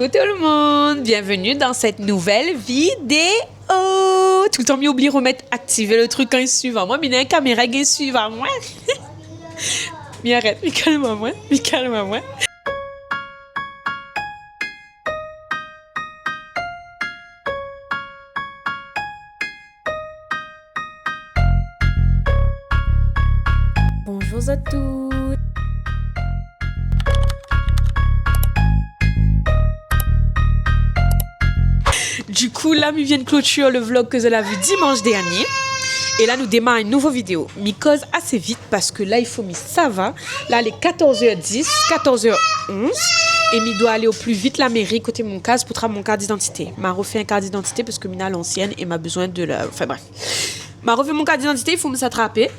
Coucou tout le monde, bienvenue dans cette nouvelle vidéo. Tout le temps, m'oublie de remettre activer le truc quand il suivant moi, mais il y a une caméra qui suit à moi. Mais arrête, mais calme-moi, mais calme-moi. Bonjour à tous. Du coup, là, je viens de clôturer le vlog que vous avez vu dimanche dernier. Et là, nous démarrons une nouvelle vidéo. Je cause assez vite parce que là, il faut ça va. Là, il est 14h10, 14h11. Et je dois aller au plus vite à la mairie côté mon case pour travailler mon carte d'identité. Je refait un carte d'identité parce que je suis à l'ancienne et m'a besoin de la... Enfin bref. Je refait mon carte d'identité, il faut me s'attraper.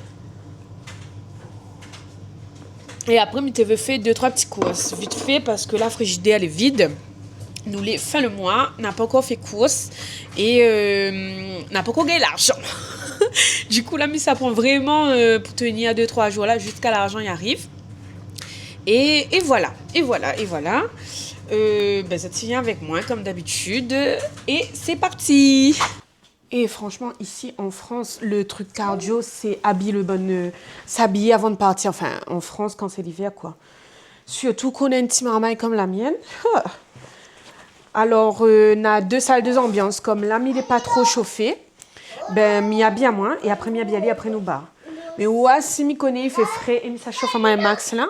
Et après, je vais faire 2-3 petits courses. Vite fait parce que la frigidaire, elle est vide. Nous les fin le mois, n'a pas encore fait course et n'a pas encore gagné l'argent. Du coup là, mais ça prend vraiment pour tenir 2-3 jours là jusqu'à l'argent y arrive. Et voilà. Ça tient avec moi comme d'habitude et c'est parti. Et franchement, ici en France, le truc cardio, c'est s'habiller avant de partir. Enfin, en France, quand c'est l'hiver, quoi. Surtout qu'on a une petite marmaille comme la mienne. Alors, on a 2 salles, 2 ambiances. Comme là, il n'est pas trop chauffé, ben, m'y a bien moins. Et après, m'y a bien aller, après nous barre. Mais ouais, si m'y connaît, il fait frais et ça chauffe à ma max là.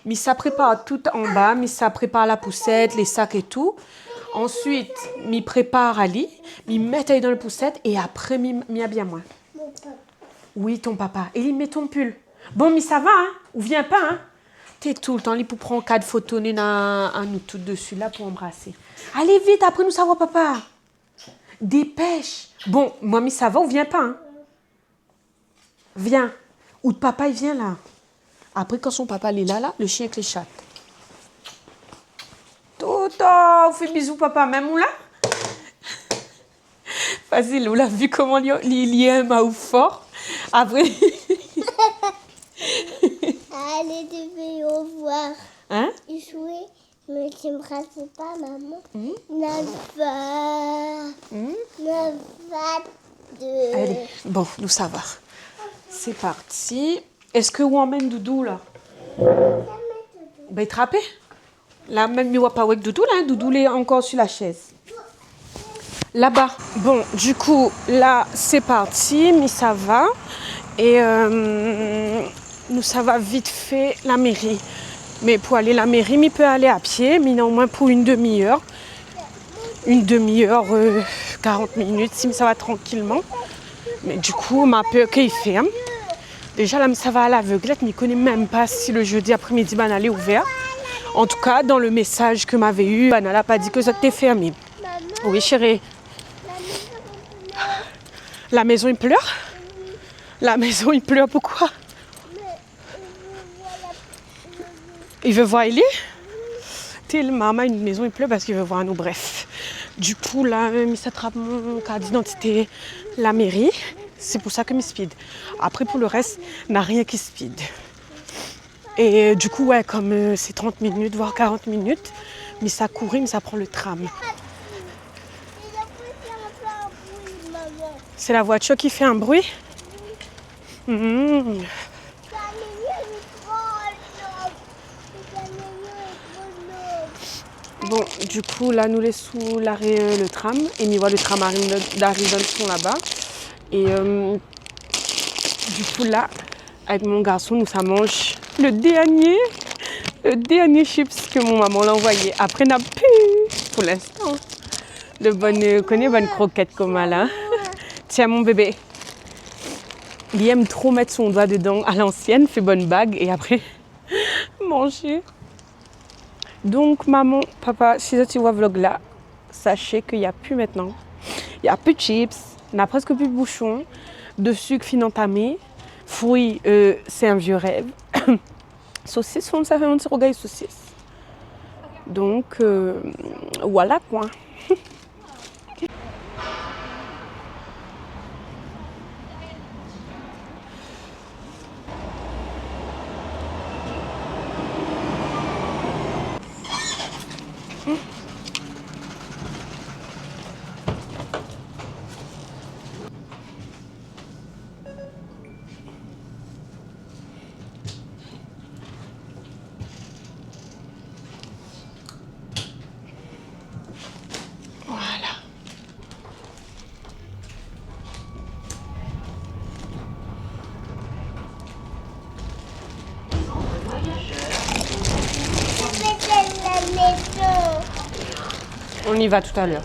Mais ça prépare tout en bas, mais ça prépare la poussette, les sacs et tout. Ensuite, m'y prépare à lit, m'y met dans la poussette et après, m'y a bien moins. Oui, ton papa. Et il met ton pull. Bon, mais ça va, hein? Ou viens pas, hein? T'es tout le temps là pour prendre 4 photos à nous toutes dessus là pour embrasser. Allez vite, après nous savoir papa. Dépêche. Bon, mamie ça va ou viens pas hein? Viens. Ou papa il vient là. Après quand son papa il est là, le chien avec les chattes. Toto, on fait bisous papa, même ou là? Facile, on l'a vu comment il y a un maou fort. Après... Allez, tu veux au revoir. Hein? Jouer, mais tu ne me rates pas, maman. Neuf, Allez, bon, nous ça va. C'est parti. Est-ce que vous emmène Doudou là? Ben, trappé. Là, même, il voit pas avec Doudou là. Doudou est encore sur la chaise. Là-bas. Bon, du coup, là, c'est parti, mais ça va. Et nous, ça va vite fait la mairie. Mais pour aller à la mairie, il peut aller à pied, mais au moins pour une demi-heure. Une demi-heure, 40 minutes, si ça va tranquillement. Mais du coup, ma peur qu'il ferme. Déjà, là, ça va à l'aveuglette, mais il ne connaît même pas si le jeudi après-midi, elle est ouvert. En tout cas, dans le message que m'avait eu, elle n'a pas dit que ça était fermé. Oui, chérie. La maison, il pleure? La maison, il pleure, pourquoi? Il veut voir Ellie? Maman, une maison, il pleure parce qu'il veut voir nous, bref. Du coup, là, il s'attrape mon carte d'identité, la mairie. C'est pour ça que je speed. Après, pour le reste, il n'a rien qui speed. Et du coup, ouais, comme c'est 30 minutes, voire 40 minutes, mais ça courit, mais ça prend le tram. C'est la voiture qui fait un bruit? Bon, du coup, là, nous laissons l'arrêt le tram. Et nous voit le tram d'arriver là-bas. Et du coup, là, avec mon garçon, nous, ça mange le dernier chips que mon maman l'a envoyé. Après, n'a plus pour l'instant. De bonnes croquettes comme là. Tiens, mon bébé. Il aime trop mettre son doigt dedans à l'ancienne, fait bonne bague. Et après, manger. Donc, maman, papa, si tu vois le vlog là, sachez qu'il n'y a plus maintenant. Il n'y a plus de chips, il n'y a presque plus de bouchons, de sucre fin entamé. Fruits, c'est un vieux rêve. Saucisses, on savait un petit regard saucisses. Donc, voilà quoi. On y va tout à l'heure.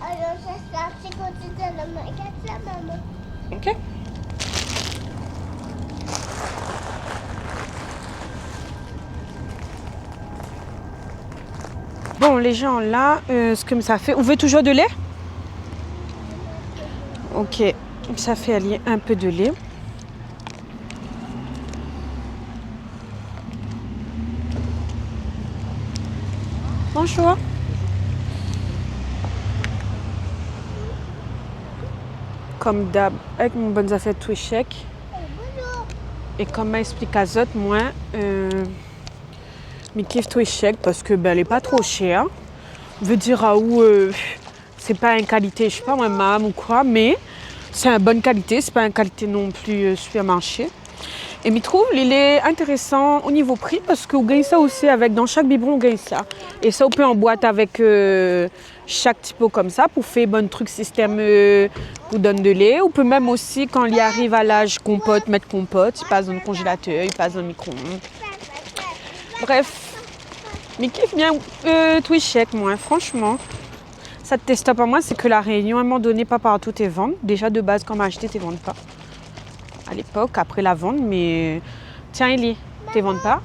Alors, ça sera c'est côté de la magasin, maman. Ok. Bon, les gens, là, ce que ça fait... On veut toujours de lait? Ok. Ça fait aller un peu de lait. Bonjour. Comme d'hab, avec mon bonne affaire tout chèque. Et comme m'a expliqué à Zot, moi, mais kiffe tout chèque parce que ben, elle est pas trop chère. Veut dire à où c'est pas une qualité, je sais pas moi, mam ou quoi, mais c'est une bonne qualité, c'est pas une qualité non plus supermarché. Et je trouve il est intéressant au niveau prix parce que vous gagnez ça aussi avec, dans chaque biberon, on gagne ça. Et ça, on peut en boîte avec chaque typo comme ça pour faire bon truc système pour donner de lait. On peut même aussi, quand il arrive à l'âge compote, mettre compote, il passe dans le congélateur, il passe dans le micro-ondes. Bref, mais kiffe bien Twitchek, moi, franchement. Ça te teste pas moi, c'est que la Réunion, à un moment donné, pas partout t'es vendre. Déjà de base, quand on m'a acheté, t'es vendre pas. À l'époque, après la vente, mais tiens, Ellie, t'es vendre pas.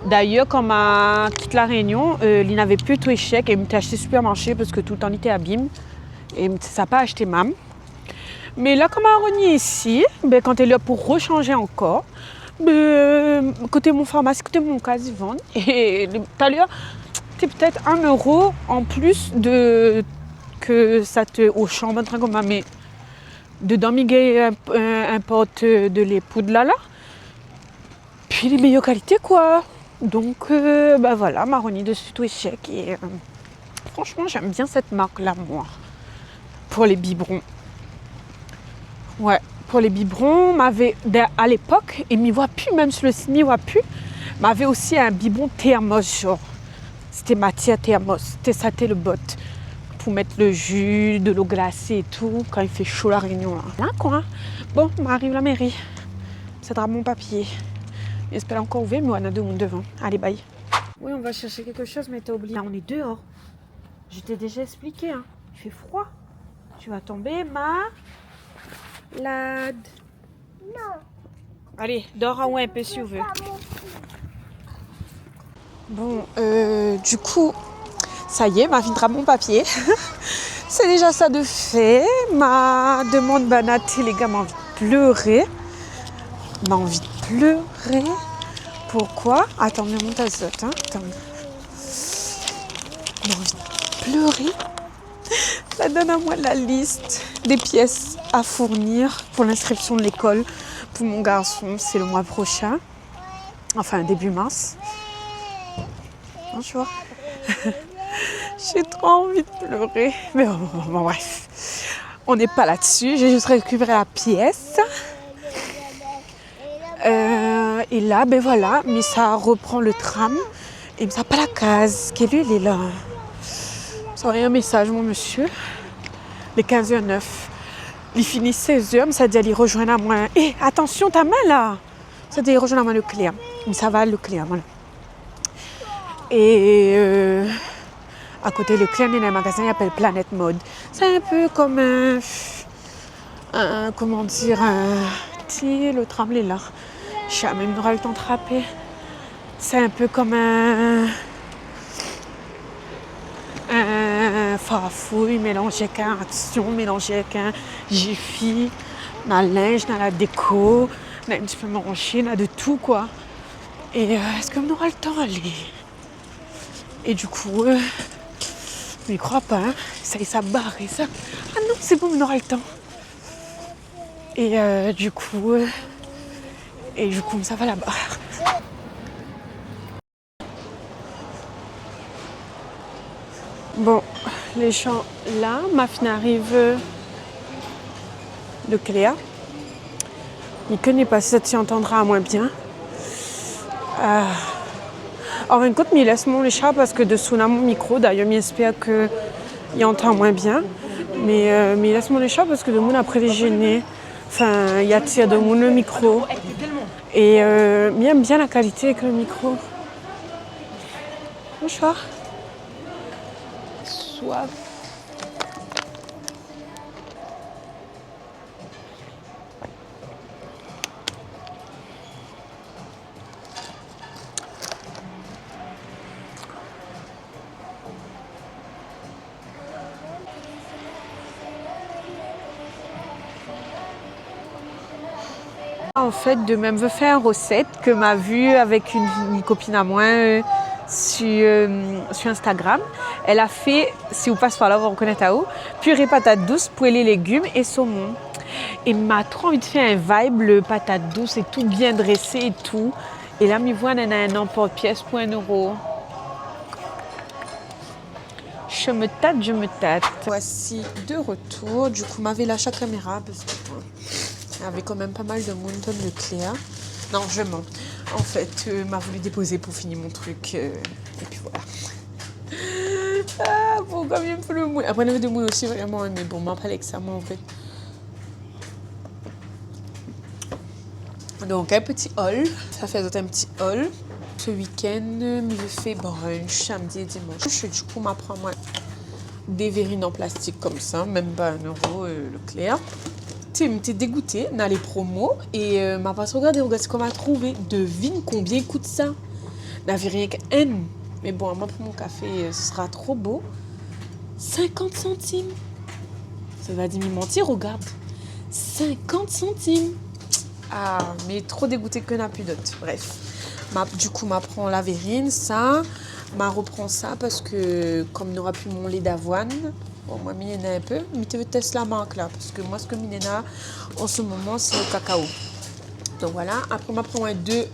D'ailleurs, quand m'a quitté la Réunion, il n'avait plus tout échec et il m'a acheté supermarché parce que tout le temps il était abîme. Et ça n'a pas acheté mam. Mais là, comme on est ici, ben, quand elle est là pour rechanger encore, ben, côté mon pharmacie, côté mon cas, ils vendent. Et tout à l'heure, c'est peut-être 1 euro en plus de que ça te au champ, un truc comme ça. Mais dedans, il y a un pot de lait poudre là. Puis les meilleures qualités, quoi. Donc, bah voilà, maroni dessus tout échec. Et franchement, j'aime bien cette marque-là, moi. Pour les biberons. Ouais, pour les biberons, m'avait à l'époque, et m'y voit plus, même sur le site, m'y voit plus, m'avait aussi un biberon thermos, genre. C'était matière thermos. C'était le bot. Pour mettre le jus, de l'eau glacée et tout, quand il fait chaud la Réunion, là. Là, quoi. Bon, on arrive à la mairie. Ça sera mon papier. J'espère encore ouvert, mais on a 2 mondes devant. Allez, bye. Oui, on va chercher quelque chose, mais t'as oublié. Là, on est dehors. Je t'ai déjà expliqué, hein. Il fait froid. Tu vas tomber, malade. Non. Allez, dors en haut un peu si tu veux. Bon, du coup, ça y est, m'a viendra mon papier. C'est déjà ça de fait. Ma demande banatée, les gars, m'a envie de pleurer. M'a envie de pleurer. Pourquoi? Attends, mais monte à Zot, hein. Attends. M'a envie de pleurer. Ça donne à moi la liste des pièces à fournir pour l'inscription de l'école pour mon garçon. C'est le mois prochain. Enfin, début mars. Bonjour. J'ai trop envie de pleurer. Mais bon, bref. On n'est pas là-dessus. J'ai juste récupéré la pièce. Et là, ben voilà. Mais ça reprend le tram. Et ça n'a pas la case. Quelle il est là? Ça aurait un message, mon monsieur. Les 15h09. Il finit 16h. Ça dit aller rejoindre à moi. Hé, attention, ta main là. Ça dit rejoindre à moi le Leclerc. Mais ça va, le Leclerc, voilà. Et à côté de Leclerc, il y a un magasin qui s'appelle Planète Mode. C'est un peu comme comment dire, le tram est là. Je sais même pas le temps de trapper. C'est un peu comme un farfouille mélangé avec un action, mélangé avec un jiffy, dans le linge, dans la déco, dans un petit peu manger, dans de tout quoi. Et est-ce qu'on aura le temps d'aller? Et du coup, mais il croit pas, hein. Ça y est, ça barre et ça. Ah non, c'est bon, on aura le temps. Et du coup, ça va là-bas. Bon, les champs là, ma fille arrive de Cléa. Il ne connaît pas, ça t'y entendra moins bien. En fin de compte, il laisse mon chat parce que dessous là mon micro, d'ailleurs, j'espère qu'il entend moins bien. Mais il laisse mon chat parce que de mon après déjeuner, enfin, il y a de mon le micro. Et il aime bien la qualité avec le micro. Bonsoir. soif. En fait, de même veut faire une recette que m'a vue avec une copine à moi sur Instagram. Elle a fait, si vous passez par là, vous reconnaissez à où, purée patate douce, poêlée légumes et saumon. Et m'a trop envie de faire un vibe, le patate douce et tout bien dressé et tout. Et là, m'y voit, elle a un emporte-pièce pour 1 €. Je me tâte, je me tâte. Voici de retour. Du coup, m'avait lâché la caméra parce que il y avait quand même pas mal de monde comme Leclerc. Non, je mens. En fait, m'a voulu déposer pour finir mon truc. Et puis voilà. Ah, bon, comme il me fait le mouille. Après, il y avait des mouilles aussi, vraiment. Mais bon, m'a pas avec ça, moi, en fait. Donc, un petit haul. Ça fait un petit haul. Ce week-end, je fais brunch samedi et dimanche. Du coup, m'apprends moi des verrines en plastique comme ça, même pas 1 € Leclerc. T'es dégoûtée dans les promos et m'a pas regardé, regarde ce qu'on m'a trouvé. Devine combien coûte ça. N'avait rien qu'un. Mais bon, moi pour mon café, ce sera trop beau. 50 centimes. Ça va dire me mentir, regarde. 50 centimes. Ah, mais trop dégoûtée que n'a plus d'autres. Bref. Du coup, m'apprend la verrine, ça. M'a reprend ça parce que comme il n'aura plus mon lait d'avoine, bon, moi, Minena un peu, mais tu veux tester la marque là, parce que moi, ce que Minena, en ce moment, c'est le cacao. Donc voilà, après, on prend 2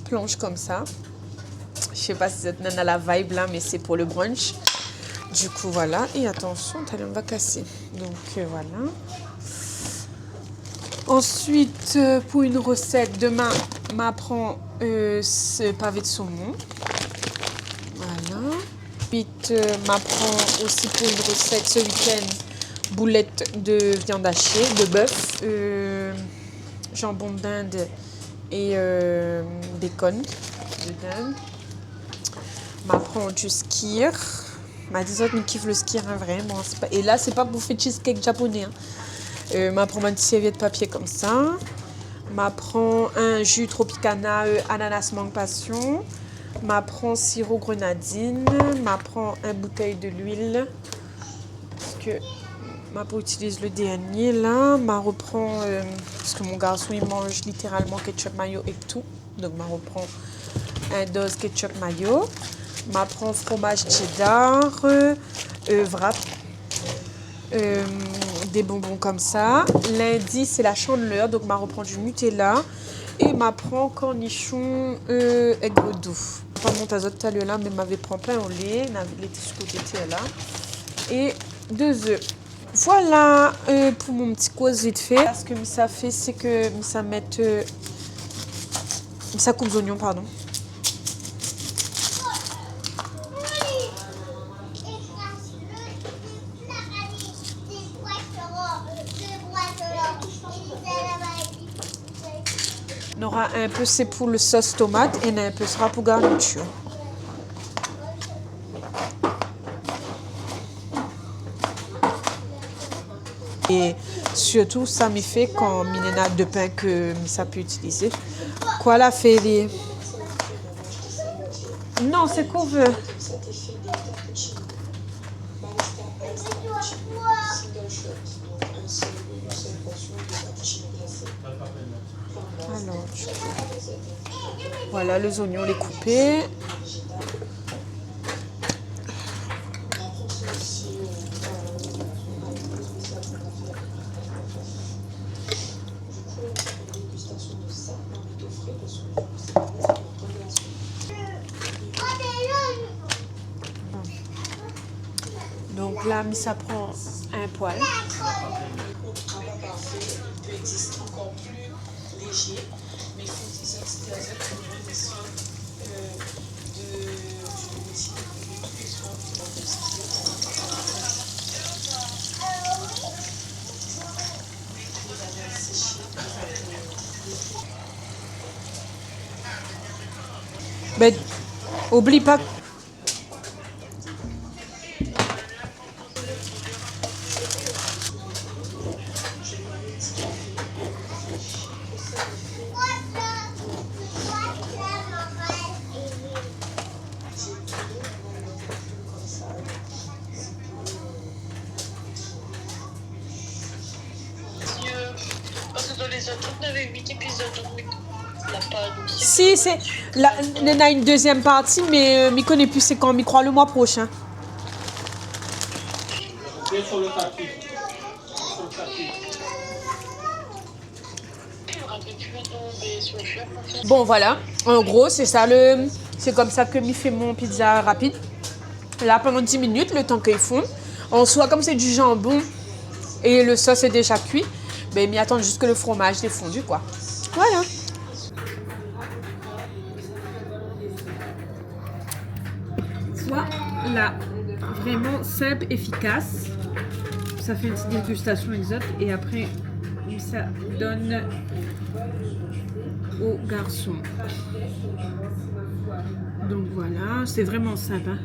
planches comme ça. Je sais pas si c'est dans la vibe là, mais c'est pour le brunch. Du coup, voilà. Et attention, on va casser. Donc voilà. Ensuite, pour une recette, demain, m'apprend ce pavé de saumon. Voilà. Ensuite, m'apprend aussi pour une recette ce week-end, boulettes de viande hachée, de bœuf, jambon d'Inde et bacon de dinde. M'apprend du skyr. M'a dit autres, mais kiffe le skyr, hein, vraiment. Pas... Et là, c'est pas pour faire cheesecake japonais. Hein. M'apprend une petite serviette de papier comme ça. M'apprend un jus Tropicana ananas mangue passion. M'apprend sirop grenadine. M'apprend une bouteille de l'huile. Parce que ma peau utilise le dernier là. M'a reprend parce que mon garçon il mange littéralement ketchup mayo et tout. Donc m'a reprend un dose ketchup mayo. M'apprend fromage cheddar, wrap. Des bonbons comme ça. Lundi, c'est la chandeleur, donc m'a reprend du Nutella et m'apprend cornichon aigre doux. Pas mon tazote tout à l'heure là, mais m'avait prend plein au lait, les tissus côté là et 2 œufs. Voilà pour mon petit cause vite fait. Ce que ça fait, c'est que ça met ça coupe les oignons, pardon. On aura un peu c'est pour le sauce tomate et un peu sera pour garniture. Et surtout ça me fait quand Minena de pain que ça peut utiliser. Quoi la fait non, c'est qu'on veut. Alors, voilà les oignons, les couper. Donc là, ça prend un poil. Ben, oublie pas. épisode, on avait 8 épisodes, donc on n'a pas annoncé. Si, c'est... Là, on a une deuxième partie, mais je ne connais plus c'est quand, je crois le mois prochain. Sur le tapis. Sur le tapis. Bon, voilà. En gros, c'est ça le... C'est comme ça que je fais mon pizza rapide. Là, pendant 10 minutes, le temps qu'ils fondent. En soi, comme c'est du jambon et le sauce est déjà cuit, ben, m'y attendre juste que le fromage est fondu, quoi. Voilà. Voilà. Vraiment simple, efficace. Ça fait une petite dégustation exote et après, ça donne aux garçons. Donc voilà, c'est vraiment simple. Hein.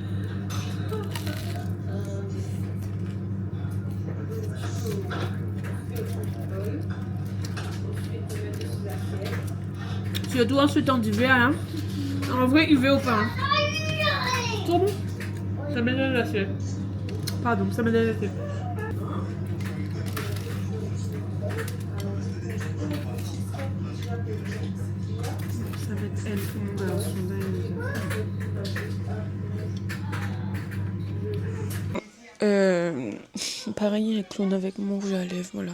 Surtout en ce temps d'hiver, hein. En vrai, il veut au pain. Trop bon. Ça m'a donné l'assiette. Pardon, ça m'a donné l'assiette. Ça va être elle pour mon garçon. Pareil, un clown avec mon rouge à lèvres, voilà.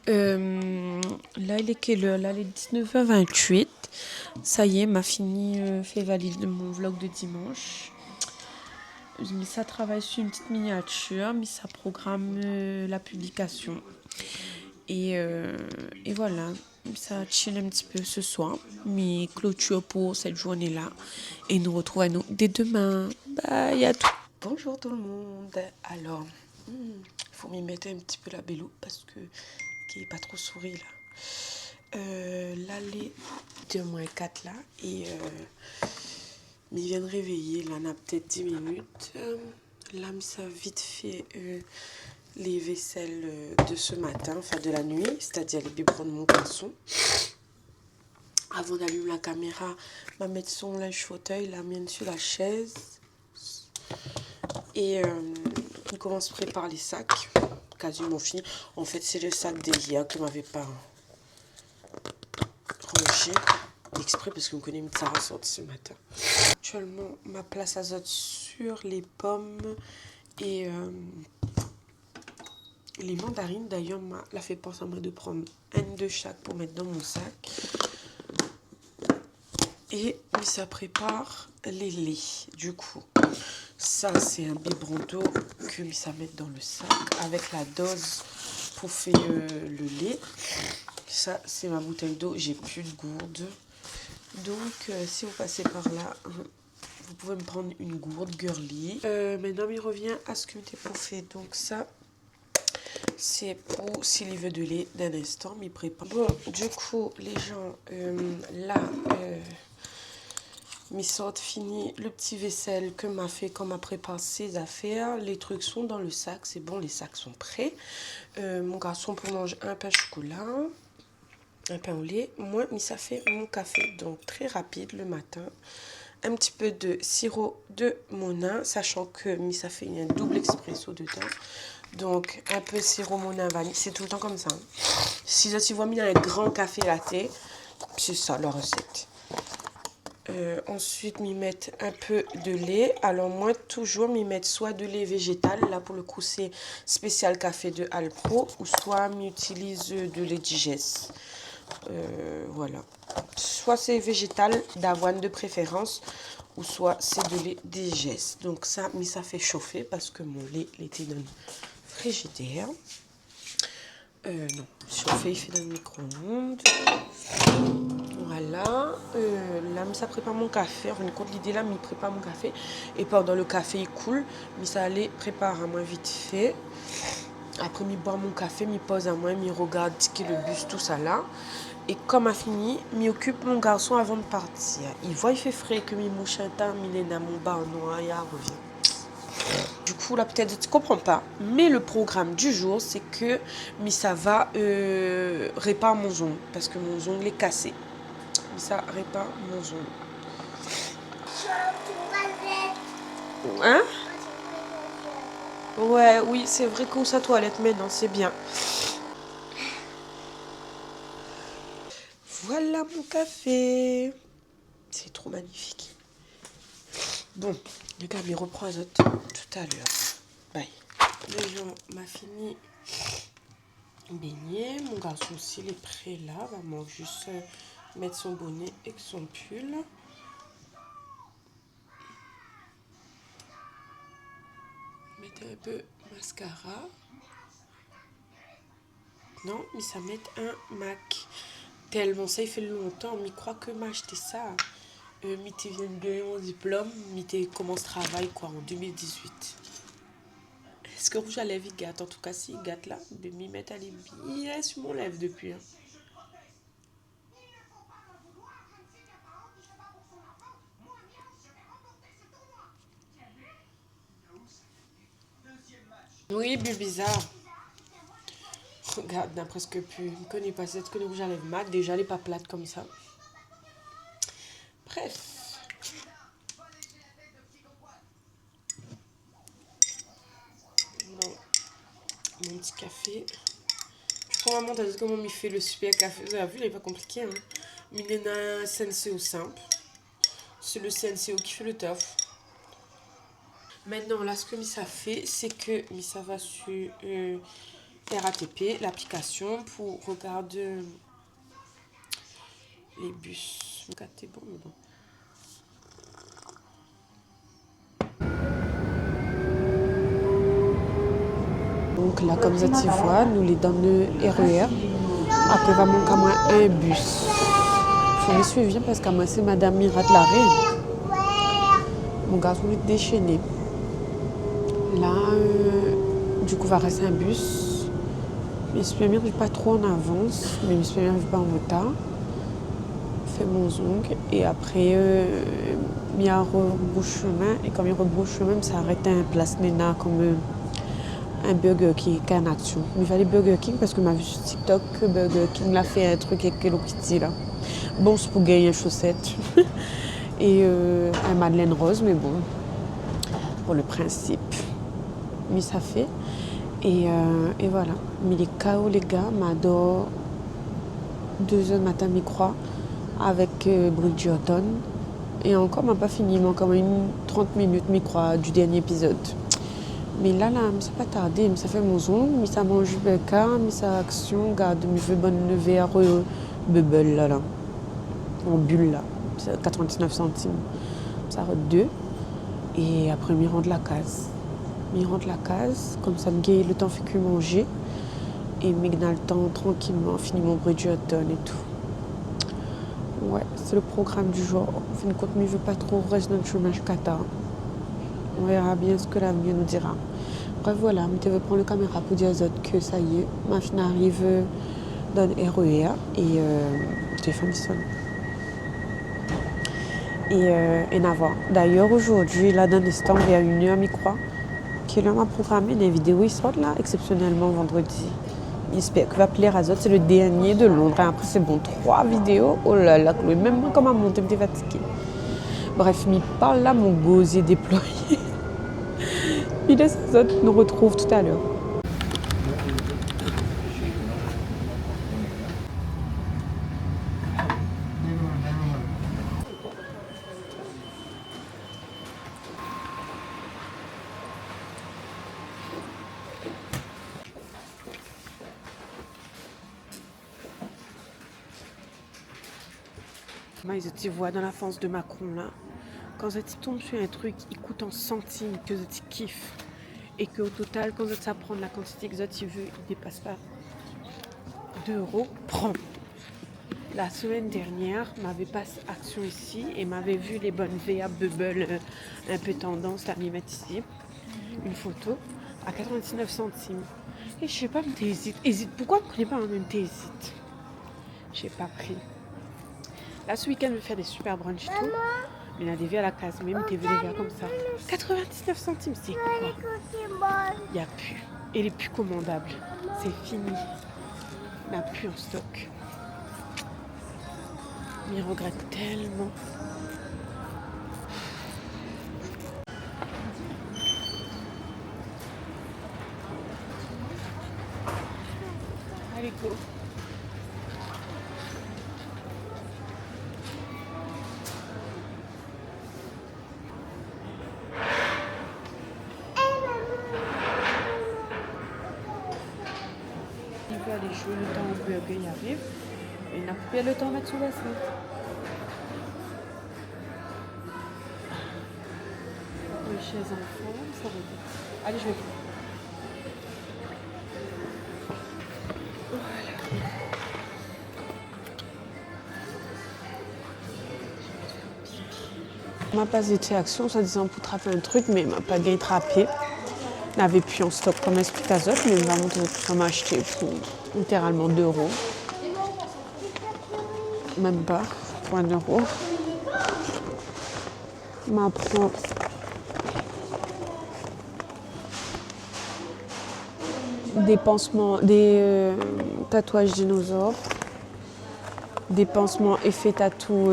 Là, il est quelle heure? Là, il est 19h28. Ça y est, m'a fini fait valider mon vlog de dimanche. Mais ça travaille sur une petite miniature, mais ça programme la publication. Et voilà, ça chill un petit peu ce soir. Mais clôture pour cette journée-là. Et nous retrouvons à nous dès demain. Bye à tous. Bonjour tout le monde. Alors, il faut m'y mettre un petit peu la bello parce que qui est pas trop souri là. Là, les 2-4 là. Et il vient de réveiller. Là, on a peut-être 10 minutes. Là, ça a vite fait les vaisselles de ce matin, enfin de la nuit, c'est-à-dire les biberons de mon garçon. Avant d'allumer la caméra, ma mettre son linge fauteuil, la mienne sur la chaise. Et il commence à préparer les sacs, quasiment fini. En fait, c'est le sac d'hier que je m'avais pas rangé exprès parce qu'on connaît ça ressorti ce matin. Actuellement, ma place azote sur les pommes et les mandarines. D'ailleurs, m'a fait penser à moi de prendre un de chaque pour mettre dans mon sac. Et ça prépare les laits. Du coup, ça c'est un biberon d'eau que ça met dans le sac avec la dose pour faire le lait. Ça c'est ma bouteille d'eau. J'ai plus de gourde. Donc si vous passez par là, vous pouvez me prendre une gourde girly. Maintenant il revient à ce que j'ai pour faire. Donc ça c'est pour s'il veut de lait d'un instant, mais prépare. Bon, du coup les gens là. Mes sortes fini le petit vaisselle que m'a fait quand m'a préparé ses affaires. Les trucs sont dans le sac, c'est bon, les sacs sont prêts. Mon garçon pour manger un pain au chocolat, un pain au lait. Moi, ça fait mon café, donc très rapide le matin. Un petit peu de sirop de monin, sachant que ça fait un double expresso dedans. Donc un peu sirop monin vanille, c'est tout le temps comme ça. Hein. Si tu vois, il y a un grand café latte, c'est ça la recette. Ensuite, m'y mettre un peu de lait. Alors, moi, toujours m'y mettre soit de lait végétal. Là, pour le coup, c'est spécial café de Alpro. Ou soit m'utilise de lait digeste. Voilà. Soit c'est végétal, d'avoine de préférence. Ou soit c'est de lait digeste. Donc, ça, mais ça fait chauffer parce que mon lait était dans le frigidaire. Non, chauffer, il fait dans le micro-ondes. Voilà, là, ça prépare mon café. En fin de compte, l'idée là, il prépare mon café. Et pendant le café, il coule. Mais ça allait préparer à moi vite fait. Après, il boit mon café, il pose à moi, il regarde qui est le bus, tout ça là. Et comme a fini, il occupe mon garçon avant de partir. Il voit, il fait frais que il mouche un temps, il est dans mon bar noir, il revient. Du coup, là, peut-être tu ne comprends pas. Mais le programme du jour, c'est que ça va réparer mon ongle. Parce que mon ongle est cassé. Ça répare mon ongle. Hein? Ouais, oui, c'est vrai qu'on sa toilette maintenant, c'est bien. voilà mon café. C'est trop magnifique. Bon, le gars, il reprend Azot tout à l'heure. Bye. Déjà, on a fini baigner. Mon garçon aussi, il est prêt là. Va juste mettre son bonnet et son pull. Mettre un peu mascara. Non, mais ça met un MAC. Tellement ça, il fait longtemps. Mais croit que m'a acheté ça. Mité vient de gagner mon diplôme. Mité commence travail quoi en 2018. Est-ce que rouge à lèvres il gâte? En tout cas, si il gâte là, de m'y mettre à bien sur mon lèvre depuis. Hein. Oui, bizarre. Regarde, n'a presque plus. Je ne connais pas cette que le rouge à lèvres mat. Déjà, elle n'est pas plate comme ça. Bref. Bon. Mon petit café. Je prends maman, t'as dit comment il fait le super café. Vous avez vu, il n'est pas compliqué. Hein. Mais il y a un Senseo simple. C'est le Senseo qui fait le taf. Maintenant, là, ce que Missa fait, c'est que Missa va sur RATP, l'application, pour regarder les bus. C'est bon, mais bon. Donc là, comme vous voyez, nous les dans le RER. Après, va manquer à moi un bus. Il faut me suivre parce qu'à moi, c'est Madame Mirat Larrey. Mon garçon est déchaîné. Là, du coup, va rester un bus. Mais je n'arrive pas trop en avance, mais je n'arrive pas en retard. Je fais mon zongue et après, il y a un rebrouche chemin. Et comme il rebrouche chemin, ça arrête à un place Nena comme un Burger King qui est en action. Il fallait Burger King parce que m'a vu sur TikTok que Burger King l'a fait un truc avec Hello Kitty là. Bon, c'est pour gagner une chaussette et un Madeleine Rose, mais bon, pour le principe. Mais ça fait. Et voilà. Mais les KO, les gars, m'adore 2h du matin, m'y croit, avec Bridgerton. Et encore, m'a pas fini, il manque quand même 30 minutes, m'y croit, du dernier épisode. Mais là, ça pas tardé, ça fait mon son, mais ça mange le cas, mais ça action, garde, me fait bonne levée à bubble là, en bulle là, c'est 99 centimes. Ça rend 2. Et après, il rentre la case. Il rentre la case, comme ça me gagne le temps fait que manger. Et me gagne le temps tranquillement, finir mon Bridgerton et tout. Ouais, c'est le programme du jour. En fin de compte, je ne veux pas trop rester dans le chômage Qatar. On verra bien ce que l'avenir nous dira. Bref, voilà, je vais prendre la caméra pour dire que ça y est, ma fille arrive dans le RER et le téléphone sonne. Et n'avoir. D'ailleurs, aujourd'hui, là, dans l'instant, il y a 1h, je crois, qui m'a programmé des vidéos. Ils sortent là, exceptionnellement, vendredi. J'espère que va plaire à Zot. C'est le dernier de Londres. Après, c'est bon, 3 vidéos. Oh là là, Chloé, même moi, comment monter, je suis fatiguée. Bref, il parle là, mon gosier déployé. Il laisse Zot, nous retrouve tout à l'heure. Ils voient dans la France de Macron là. Quand tu tombes sur un truc, il coûte en centimes que tu kiffes. Et qu'au total, quand tu apprends la quantité que tu veux, il ne dépasse pas 2 €, prends. La semaine dernière, m'avait passé action ici et m'avait vu les bonnes VA Bubble un peu tendance à les mettre ici. Une photo à 99 centimes. Et je sais pas, hésite. Pourquoi je ne connais pas un même t'hésites? J'ai pas pris. Là, ce week-end, je vais faire des super brunchs et tout. Mais il y a des verres à la case, même des verres comme ça. 99 centimes, c'est quoi? Il n'y a plus. Et les plus commandables. C'est fini. Il n'y a plus en stock. Mais je regrette tellement. Allez, go. peux aller jouer le temps où le burger y arrive. Et n'a plus le temps de mettre sous la selle. Les chaises en forme, ça va bien. Allez, je vais. Voilà. Ma passe de action, ça disait pour trapper un truc, mais il m'a pas gagné trapé. Il n'avait plus en stock comme explicazote, mais il m'a montré que ça m'a acheté pour littéralement 2 €. Même pas, pour 1 €. Il m'apprend des pansements, des tatouages dinosaures, des pansements effets tatou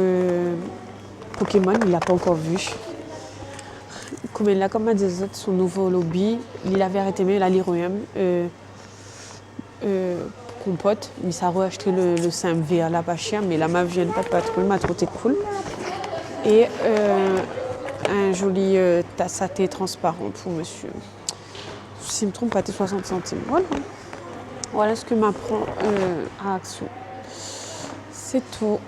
Pokémon, il l'a pas encore vu. Comme il a comme des autres, son nouveau lobby, il avait arrêté, mais il a l'Iroyum compote, mais ça a reacheté le 5V à la pas cher, mais la ma vient pas de patrouille, m'a trouvé cool. Et un joli tasse à thé transparent pour monsieur. Si je me trompe pas, t'es 60 centimes. Voilà. Voilà ce que m'apprend à Action. C'est tout.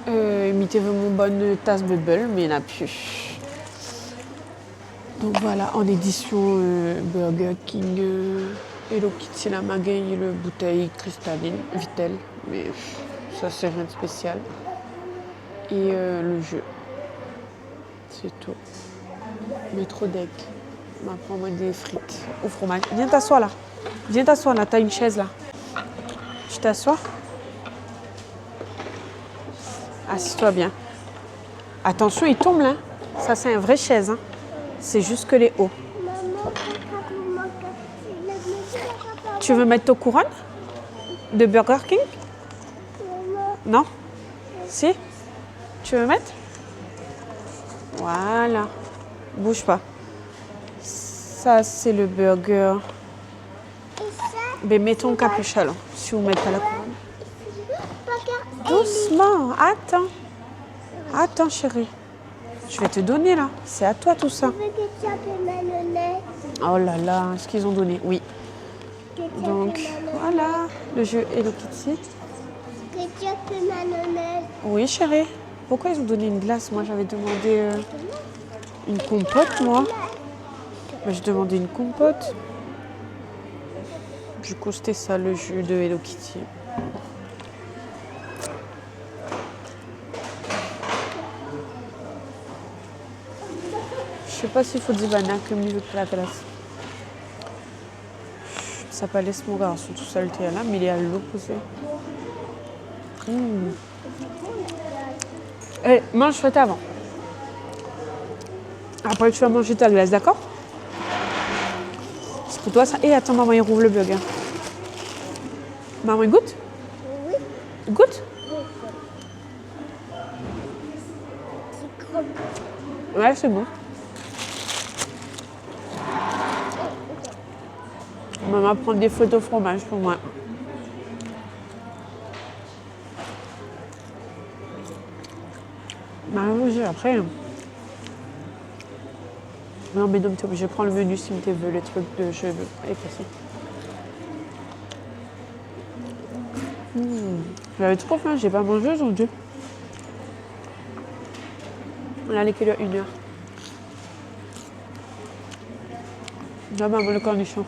Imitez mon bonne tasse Bubble, mais il n'y en a plus. Donc voilà, en édition Burger King, Hello Kitty, la magaille, le bouteille cristalline, Vittel, mais ça c'est rien de spécial. Et le jeu. C'est tout. Métro deck. M'apprend moi des frites au fromage. Viens t'asseoir là. Viens t'asseoir là, t'as une chaise là. Je t'assois. Assis-toi bien. Attention, il tombe là. Ça, c'est une vraie chaise. Hein. C'est juste que les hauts. Tu veux mettre ta couronne de Burger King? Non? Si? Tu veux mettre? Voilà. Bouge pas. Ça, c'est le burger. Mais mets ton capuchon là, si vous mettez pas la couronne. Doucement, attends. Attends, chérie. Je vais te donner là. C'est à toi tout ça. Oh là là, est-ce qu'ils ont donné? Oui. Donc, voilà, le jeu Hello Kitty. Oui, chérie. Pourquoi ils ont donné une glace? Moi, j'avais demandé une compote, moi. J'ai demandé une compote. Du coup, c'était ça, le jeu de Hello Kitty. Je sais pas s'il faut dire banane comme il veut que la glace. Ça pas laisse mon garçon tout seul là, mais il est à l'opposé. Eh, mange faites avant. Après, tu vas manger ta glace, d'accord? C'est pour toi ça. Et attends, maman, il rouvre le burger. Maman, il goûte? Oui. Il goûte? Ouais, c'est bon. Maman prend des photos fromage pour moi. Maman, après. Non, mais donc, je prends le menu si tu veux, le truc de cheveux. Allez, passez. J'avais trop faim, j'ai pas mangé aujourd'hui. On a les qu'il y a 1 heure. Là, maman, le cornichon.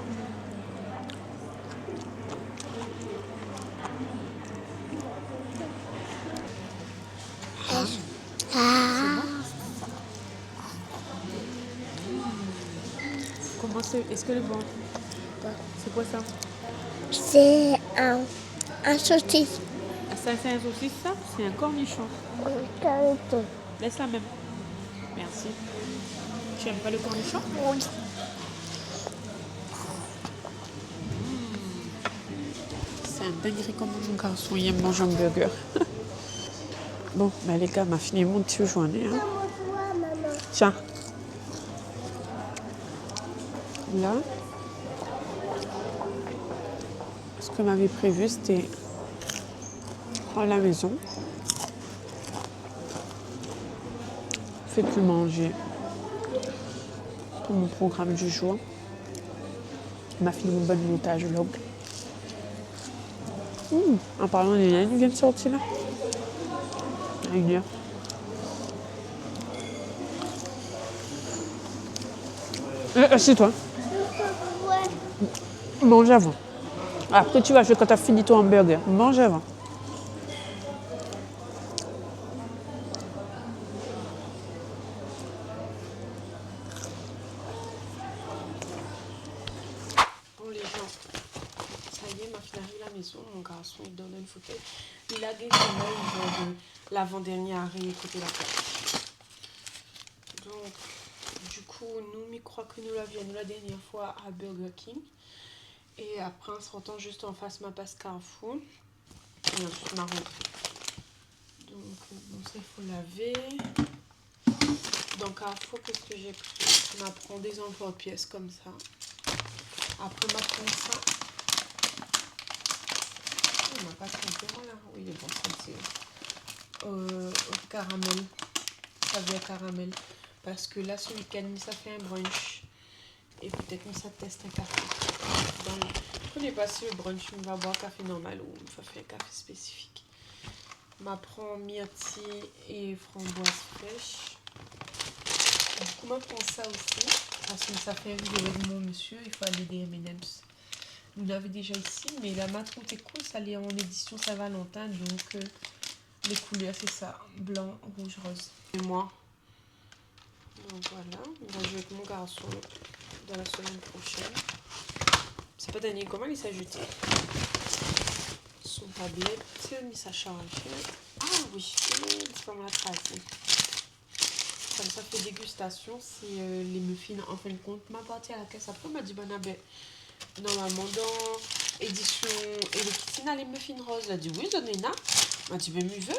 Comment c'est? Est-ce que le bon? C'est quoi ça? C'est un saucisse. Ça, c'est un saucisse, ça? C'est un cornichon. Laisse la même. Merci. Tu aimes pas le cornichon? Oui. C'est un dinguerie comme mon garçon, il aime manger un burger. Bon, bah les gars, m'a fini mon petit journée. Hein. Tiens. Là. Ce que m'avait prévu, c'était à la maison. Faites le manger pour mon programme du jour. Il m'a fini mon bon montage vlog. En parlant des nains, ils viennent de sortir là. À 1h. Assieds-toi. Ouais. Mange avant. Après, tu vas jouer quand tu as fini ton hamburger. Mange avant. Bon, les gens, ça y est, ma fille arrive à la maison. Mon garçon, il donne une fauteuil. Il a gagné genre de l'avant-dernier arrêt côté la porte. Donc, du coup, nous, il croit que nous l'avions la dernière fois à Burger King. Et après, on se retend juste en face ma passe Carrefour. Et ensuite, ma rentrée. Donc, bon, ça, il faut laver. Donc, Carrefour, qu'est-ce que j'ai pris? On apprend des emploi-pièces comme ça. Après, on apprend ça. On n'a pas trompé, voilà. Oui, il est bon, c'est caramel. Ça vient caramel. Parce que là, ce week-end, ça fait un brunch. Et peut-être que ça teste un café. Donc, je ne connais pas si le brunch me va boire café normal ou me va faire un café spécifique. M'apprend myrtille et framboise fraîche. Du coup, m'apprend ça aussi. Parce que ça fait une vidéo de mon monsieur. Il faut aller des M&M's. Vous l'avez déjà ici. Mais la matron est cool. Ça l'est en édition Saint-Valentin. Donc, les couleurs, c'est ça. Blanc, rouge, rose. Et moi. Donc voilà. On va jouer avec mon garçon dans la semaine prochaine. C'est pas Daniel, comment il s'est jeté son tablette, mis sa charge. Ah oui, c'est comme la trace. Comme ça fait dégustation, c'est les muffins en fin de compte. Ma partie à la caisse après m'a dit ben normalement dans édition et le kitchen a les muffins roses. Elle a dit oui, donnez-la. M'a dit ben mieux veut.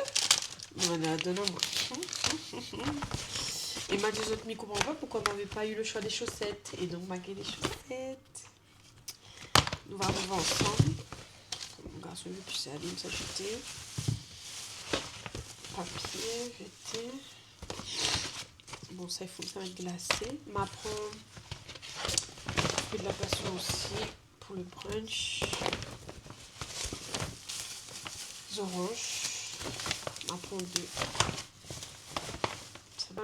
Donne-moi. Et m'a dit aux autres, mais comprends pas pourquoi on n'avait pas eu le choix des chaussettes. Et donc m'a gagné des chaussettes. Nous allons voir ensemble. Mon garçon veut plus aller me s'acheter. Papier, jeter. Bon, ça, il faut que ça va être glacé. M'apprend de la passion aussi pour le brunch. Les oranges. M'apprend deux. Ça va.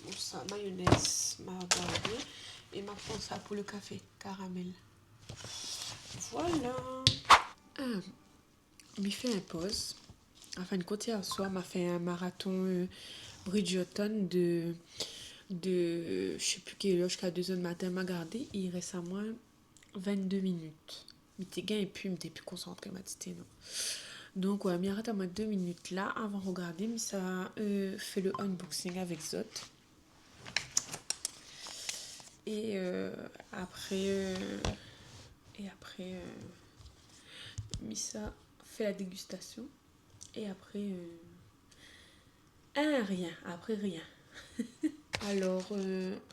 Bon, ça, mayonnaise, margarine. Et m'apprend ça pour le café, caramel. Voilà. Il fait un pause. Enfin, une côté hier soir, m'a fait un marathon Bridgerton de je sais plus quelle heure, jusqu'à 2h du matin. M'a gardé. Il reste à moins 22 minutes. Mais t'es gain et puis, t'es plus concentré, m'a dit non. Donc, ouais, m'y arrête à moins 2 minutes là avant de regarder. Mais ça fait le unboxing avec Zot. Et après, Missa fait la dégustation. Et après, rien. Après, rien. Alors,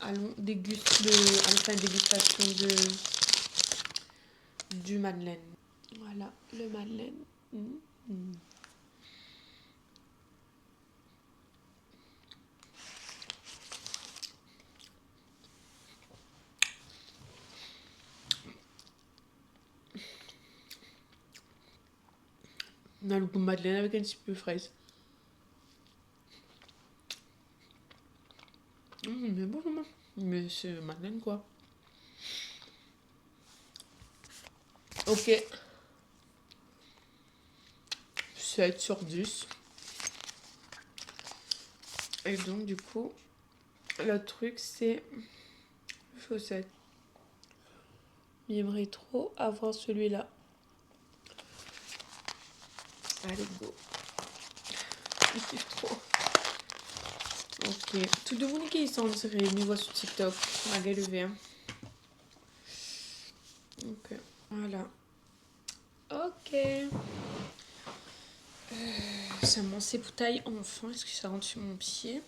allons faire une dégustation du madeleine. Voilà, le madeleine. On a le goût de madeleine avec un petit peu de fraise. Mais bon, maman. Mais c'est madeleine, quoi. Ok. 7 sur 10. Et donc, du coup, le truc, c'est chaussettes. J'aimerais trop avoir celui-là. Allez, go. Je kiffe trop. Ok. Tout de monde qui est sans dire, me voit sur TikTok. Malgré le vert. Ok. Voilà. Ok. Ça m'en s'époutaille enfin. Est-ce que ça rentre sur mon pied?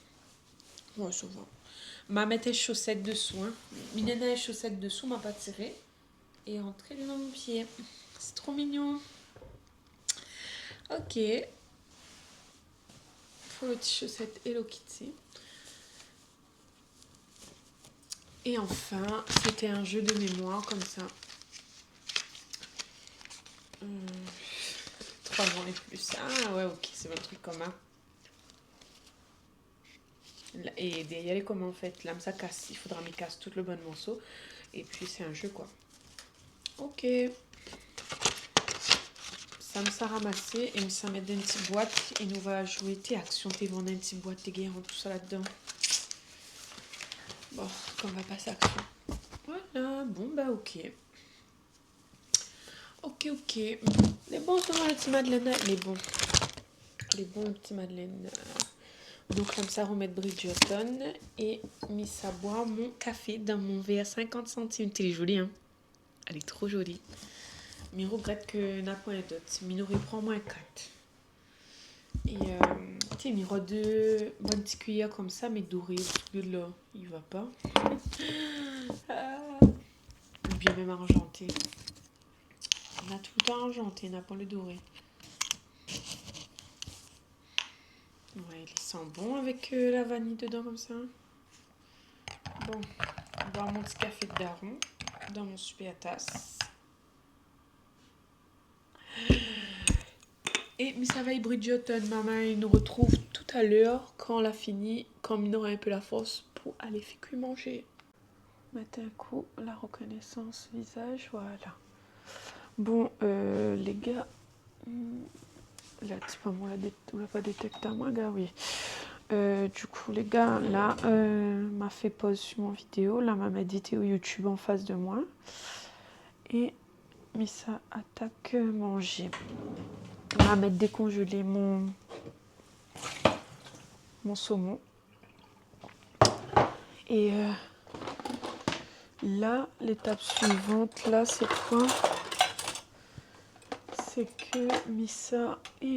Ouais, ça va. M'a mettre les chaussettes dessous. Hein. Minena les chaussettes dessous, m'a pas tiré. Et rentré dans mon pied. C'est trop mignon. Ok. Pour le petit chaussette Hello Kitty. Et enfin, c'était un jeu de mémoire comme ça. 3 ans et plus. Ah ouais, ok, c'est votre truc commun. Et il y a les comment en fait. Là, ça casse. Il faudra me casser tout le bon morceau. Et puis c'est un jeu quoi. Ok. Ça me sera ramassé et ça met dans une petite boîte. Et nous va jouer tes actions. T'es dans une petite boîte. T'es guérant tout ça là-dedans. Bon, qu'on va passer à action. Voilà. Bon bah ok. Ok, ok. Les bons sont les petits madeleines. Les bons. Les bons petits madeleines. Donc comme ça, remettre Bridgerton et mis à boire mon café dans mon verre 50 centimes. Elle est jolie, hein? Elle est trop jolie. Mais je regrette que n'a pas d'autres. Mais nous reprend moins 4. Et tu sais, il y deux bonnes petites cuillères comme ça, mais dorées. Parce que là, il va pas. Ou bien même argenté. On a tout le temps argenté, on n'a pas le doré. Ouais, il sent bon avec la vanille dedans comme ça. Bon, on va boire mon petit café de daron dans mon super tasse. Et mais ça va, Bridgerton, maman, il nous retrouve tout à l'heure quand on l'a fini, quand on aura un peu la force pour aller faire cuire manger. Mettre un coup, la reconnaissance visage, voilà. Bon, les gars, là, tu peux on l'a pas détecté à moi, gars, oui. Du coup, les gars, là, m'a fait pause sur mon vidéo. Là, m'a médité au YouTube en face de moi. Et ça attaque manger. On va mettre décongeler mon saumon. Et là, l'étape suivante, là, c'est quoi? C'est que Missa, il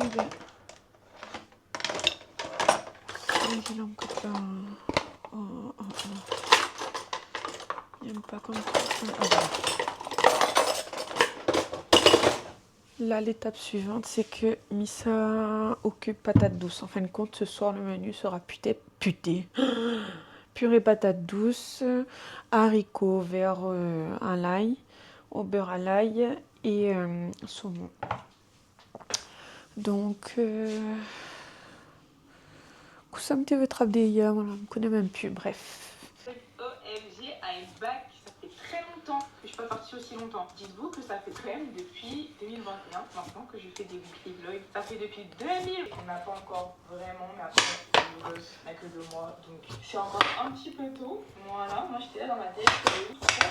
n'aime pas comme ça. Là, l'étape suivante, c'est que Missa occupe patate douce. En fin de compte, ce soir, le menu sera purée patate douce, haricots verts à l'ail, au beurre à l'ail et saumon. Donc, ça me veut travailler hier, voilà, je ne connais même plus, bref. OMG, I'm back. Ça fait très longtemps que je ne suis pas partie aussi longtemps. Dites-vous que ça fait quand même depuis 2021 maintenant que je fais des weekly vlogs. Ça fait depuis 2000 qu'on n'a pas encore vraiment, mais après, il n'a que 2 mois. Donc, c'est encore un petit peu tôt. Voilà, moi j'étais là dans ma tête. Ça,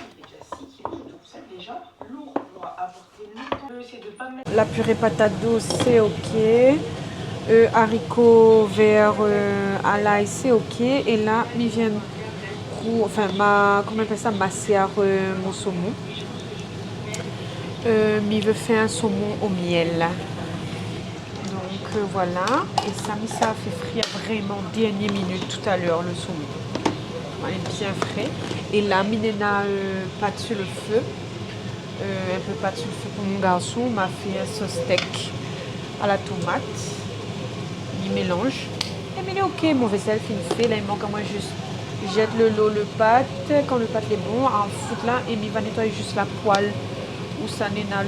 il fait déjà 6 kilos. Je trouve ça déjà lourd pour apporter longtemps. C'est de pas mettre. La purée patate douce, c'est ok. Haricots verts à l'ail, c'est ok. Et là, ils viennent comment on appelle ça, masser mon saumon. Il veut faire un saumon au miel. Donc voilà. Et ça a fait frire vraiment dernière minute tout à l'heure le saumon. Il est bien frais. Et là, Minena pâte sur le feu. Un peu pâte sur le feu pour mon garçon. M'a fait un sauce steak à la tomate. Il mélange. Et il est ok, mon vaisselle fait. Là, il manque à moi juste. Jette le pâte. Quand le pâte est bon, en fout là. Et il va nettoyer juste la poêle. Où ça n'est pas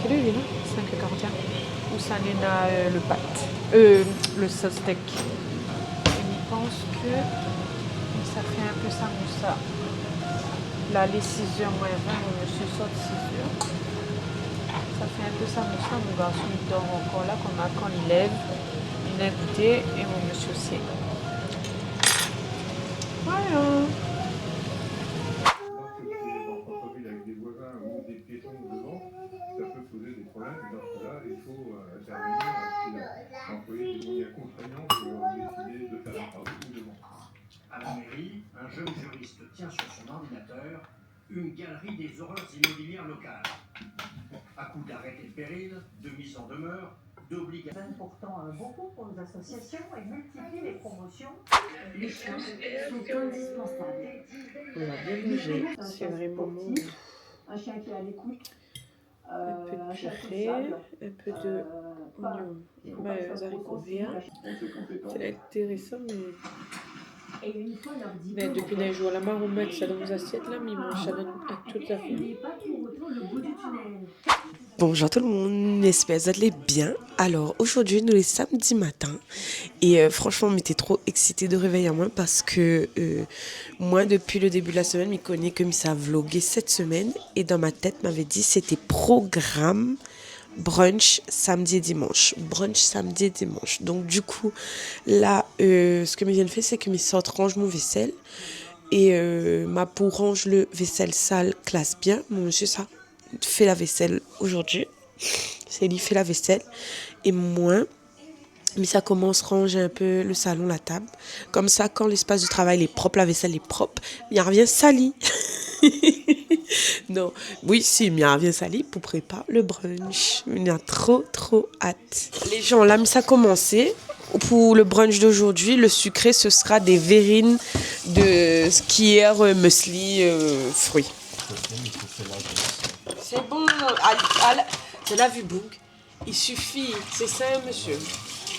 quelle heure il est là 5h41. Où ça n'est pas le pâte. Le sauce steak. Et je pense que ça fait un peu ça moussa. Là, les 6h moins 20, mon monsieur sort de 6h. Ça fait un peu ça moussa. Mon garçon il dort encore là. Quand il lève, il a goûté. Et mon monsieur aussi. Voilà. Avec des voisins ou des piétons devant, ça peut poser des problèmes. Dans ce cas-là, il faut intervenir et employer des moyens contraignants pour décider de faire un travail ou devant. À la mairie, un jeune juriste tient sur son ordinateur une galerie des horreurs immobilières locales. À coup d'arrêté de péril, de mise en demeure, d'obligation. Pourtant beaucoup pour les associations et multiplient les promotions. Les chiens sont indispensables. On va bien bouger. C'est vraiment bon. Un chien qui est à l'écoute. Un peu de purée, un peu de oignons, haricots verts. C'est intéressant, mais depuis les jours, la marron met ça dans vos assiettes là, mais il mange ça à toute la famille. le bout du tunnel. Bonjour tout le monde, j'espère que vous allez bien. Alors aujourd'hui nous est samedi matin et franchement on était trop excités de réveiller à moi parce que moi depuis le début de la semaine, je connais que ça vlogué cette semaine et dans ma tête m'avait dit c'était programme brunch samedi et dimanche. Brunch samedi et dimanche. Donc du coup là ce que je viens de faire c'est que mes sortes range mon vaisselle et ma peau range le vaisselle sale classe bien. Mon monsieur ça fait la vaisselle aujourd'hui. C'est lui fait la vaisselle et moi mais ça commence à ranger un peu le salon, la table. Comme ça, quand l'espace du travail est propre, la vaisselle est propre, il n'y a rien sali. Non, oui, si, il y a rien sali pour préparer le brunch. Il y a trop hâte. Les gens, là, ça a commencé. Pour le brunch d'aujourd'hui, le sucré, ce sera des verrines de skier, muesli, fruits. C'est bon, c'est la vue boug. Il suffit, c'est ça, monsieur.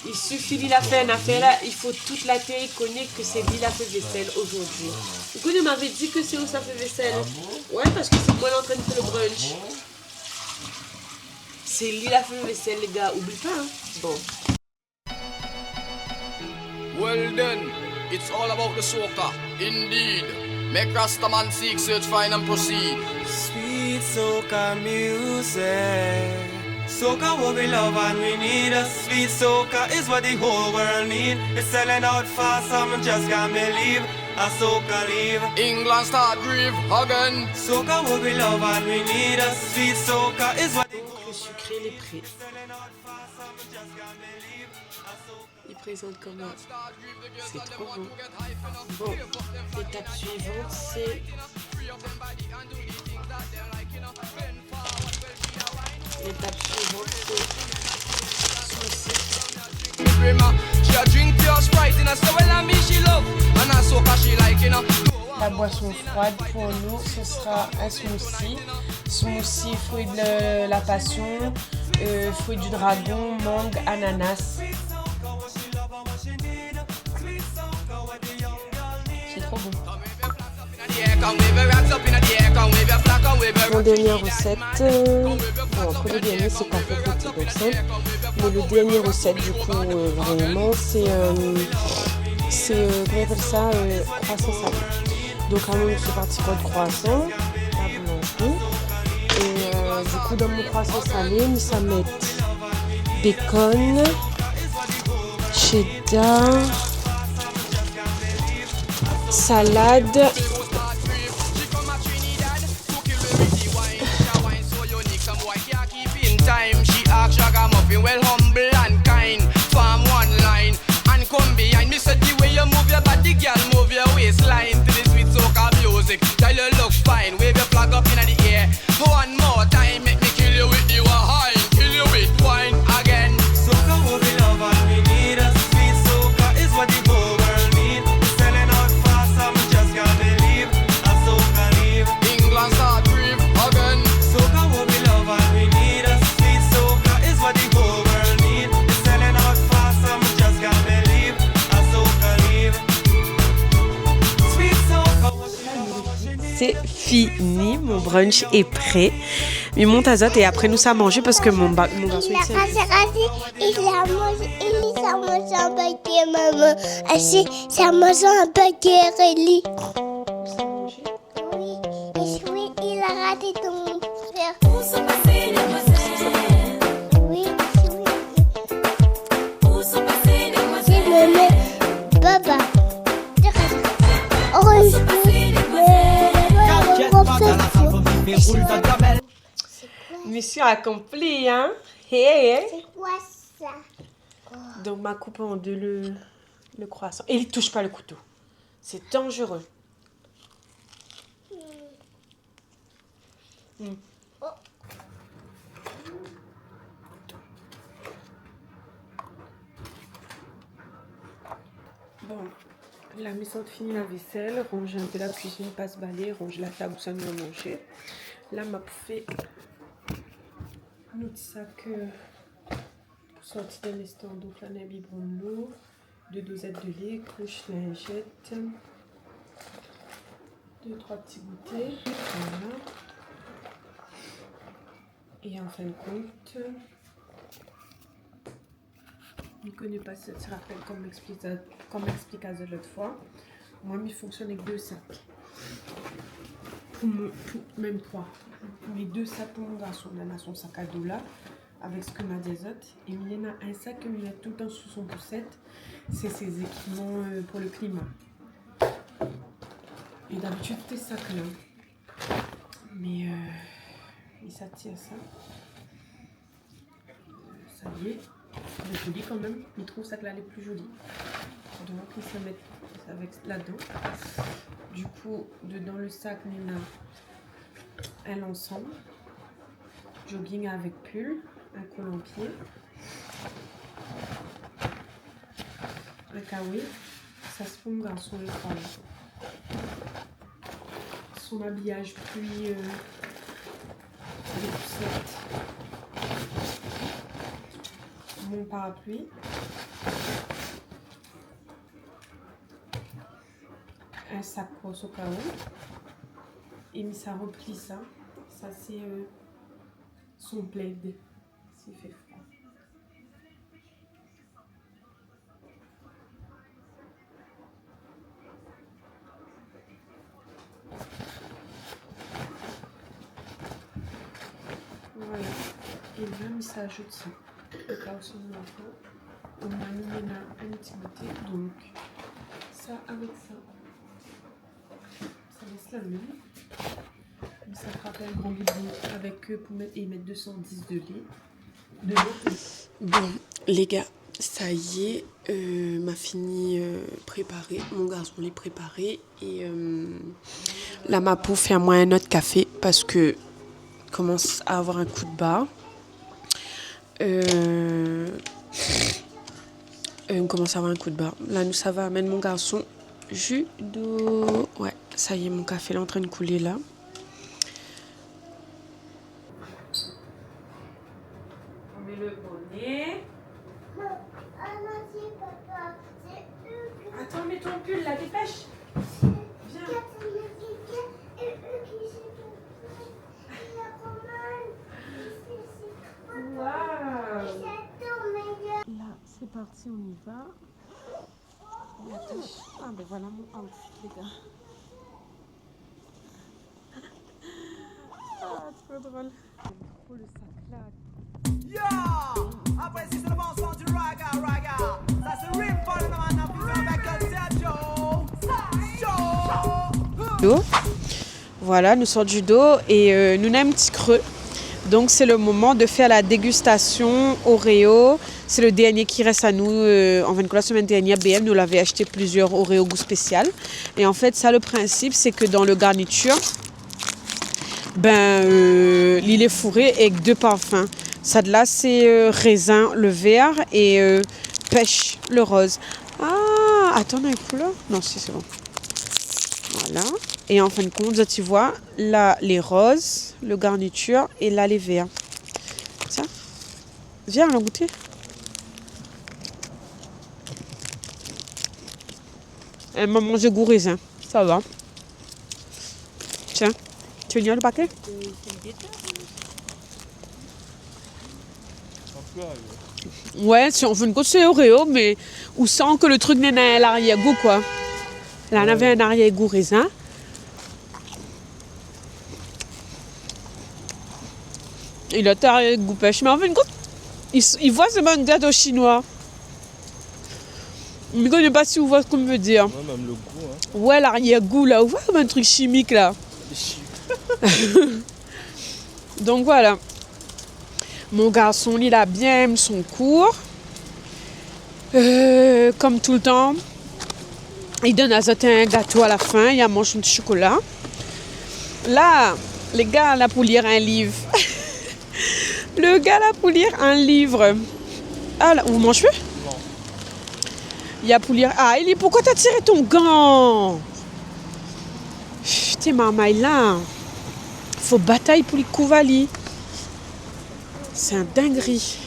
Il suffit, il a fait une affaire là, il faut toute la terre connaître que c'est lui qui a fait vaisselle aujourd'hui. Du coup, il m'avait dit que c'est où ça fait vaisselle. Ouais, parce que c'est moi en train de faire le brunch. C'est lui qui a fait vaisselle, les gars, oublie pas, hein. Bon. Well then, it's all about the soca, indeed. Make Rastaman seek, search, find and proceed. Sweet soca music. Soca what we love and we need. A sweet soca is what the whole world need. It's selling out fast, some just can't believe. A soca leave. England start grieve again. Soca what we love and we need. A sweet soca is what the whole Le sucré, il est prêt. Il présente comment? C'est trop bon. Bon, l'étape suivante, c'est... L'étape suivante, c'est... La boisson froide pour nous, ce sera un smoothie. Smoothie, fruits de la passion, fruits du dragon, mangue, ananas. C'est trop bon. Mon dernière recette, bon après le dernier c'est pas fait petit donc simple, mais le dernier recette du coup vraiment c'est comment on appelle ça, croissant salé. Donc à moi c'est parti pour le croissant, la boulangerie, et du coup dans mon croissant salé, nous ça met bacon, cheddar, salade, time she asked Ragamuffin, well humble and kind. Farm one line and come behind me. Said the way you move your body, girl, move your waistline to the sweet soca music. Tell you look fine, wave your flag up in the air. One more time, make me kill you with you a high, kill you with wine again. soca what we love and we need. A sweet soca is what the whole world need. Selling out fast, some just can't believe. A soca leave. England start grieve again. Soca what we love and we need. A sweet soca is what the whole world need. Selling out fast, some just can't believe. A soca leave. Sweet soca. C'est fini, mon brunch est prêt. Il monte à Zot et après nous ça manger parce que mon garçon Il a mangé un paquet, maman. Ça mange un paquet, Rélie. Oui, il a raté ton frère. Où sont passées les voisins? Oui. Où sont passées les voisins? Maman, papa. Orange. Mission accomplie, hein? Hey. C'est quoi ça? Donc ma coupe en deux le croissant. Et il touche pas le couteau. C'est dangereux. Bon, la maison finit la vaisselle, range un peu la cuisine, passe balai, range la table où ça nous va manger. Là, m'a fait un autre sac pour sortir de l'instant. Donc là, on a un biberon de l'eau, 2 dosettes de lait, couche, lingette, 2-3 petits goûters. Voilà. Et en fin de compte, je ne connais pas ce rappel comme explication de l'autre fois. Moi, il fonctionne avec 2 sacs. Même 3. Les 2 sacs pour mon garçon. Il a son sac à dos là, avec ce que m'a dit autres. Et il y en a un sac qu'il met tout le temps sous son poussette. C'est ses équipements pour le climat. Et d'habitude, c'est sac là. Mais il s'attire ça. Ça y est. Il est joli quand même. Il trouve ça que là, elle est plus jolie. Donc, il se met avec là-dedans. Du coup, dedans le sac, il a un ensemble. Jogging avec pull. Un col en pied. Un kawaii. Ça se fonde dans son écran. Son habillage, puis les poussettes. Mon parapluie. Un sac pour au cas où. Et ça replie ça. Ça c'est son plaid. S'il fait froid. Voilà. Et même ça ajoute ça. Le cas où son enfant. On a mis un petit côté. Donc ça avec ça. Ça laisse la même. Ça te rappelle grand bidon avec eux pour mettre, et mettre 210 de lait. Bon, les gars, ça y est, m'a fini préparé. Mon garçon l'est préparé. Et là, ma peau fait à moi un autre café parce que commence à avoir un coup de barre. On commence à avoir un coup de barre. Là, nous, ça va. Amène mon garçon jus d'eau. Ouais, ça y est, mon café est en train de couler là. On met le bonnet. Attends, mets ton pull là, dépêche. Viens. Waouh. Là, c'est parti, on y va. Ah ben voilà mon outfit, les gars. Ah, trop drôle. J'aime trop le sac là. Yo! Après, c'est le bon son du raga, raga. Ça se rime pas le man of Voilà, nous sortons du dos et nous avons un petit creux. Donc c'est le moment de faire la dégustation Oreo. C'est le dernier qui reste à nous. En fin de compte, la semaine dernière, BM nous l'avait acheté plusieurs Oreo goût spécial. Et en fait, ça le principe, c'est que dans le garniture, il est fourré avec 2 parfums. Ça de là, c'est raisin, le vert, et pêche, le rose. Ah, attends, on a une couleur? Non, si, c'est bon. Voilà. Et en fin de compte, tu vois, là, les roses, le garniture, et là, les verts. Tiens, viens, on va goûter. Elle m'a mangé goût raisin. Ça va. Tiens, tu veux lire le paquet? Ouais, en fin de compte, c'est Oreo, mais on sent que le truc n'est pas l'arrière-goût, quoi. Là, on avait un arrière-goût raisin. Il a un arrière-goût pêche. Mais en fin de compte, il voit ce bon gâteau chinois. Je ne connais pas si vous voyez ce qu'on veut dire. Ouais, même le goût. Hein. Ouais, l'arrière-goût, là. Vous voyez comme un truc chimique, là. Donc, voilà. Mon garçon, il a bien son cours. Comme tout le temps. Il donne à Zotin un gâteau à la fin. Il a mangé un petit chocolat. Là, les gars, là, pour lire un livre. Le gars, là, pour lire un livre. Ah, là, vous mangez plus? Non. Il y a pour lire. Ah, il est. Pourquoi t'as tiré ton gant? T'es maman, là. Faut bataille pour les couvali. C'est un dinguerie.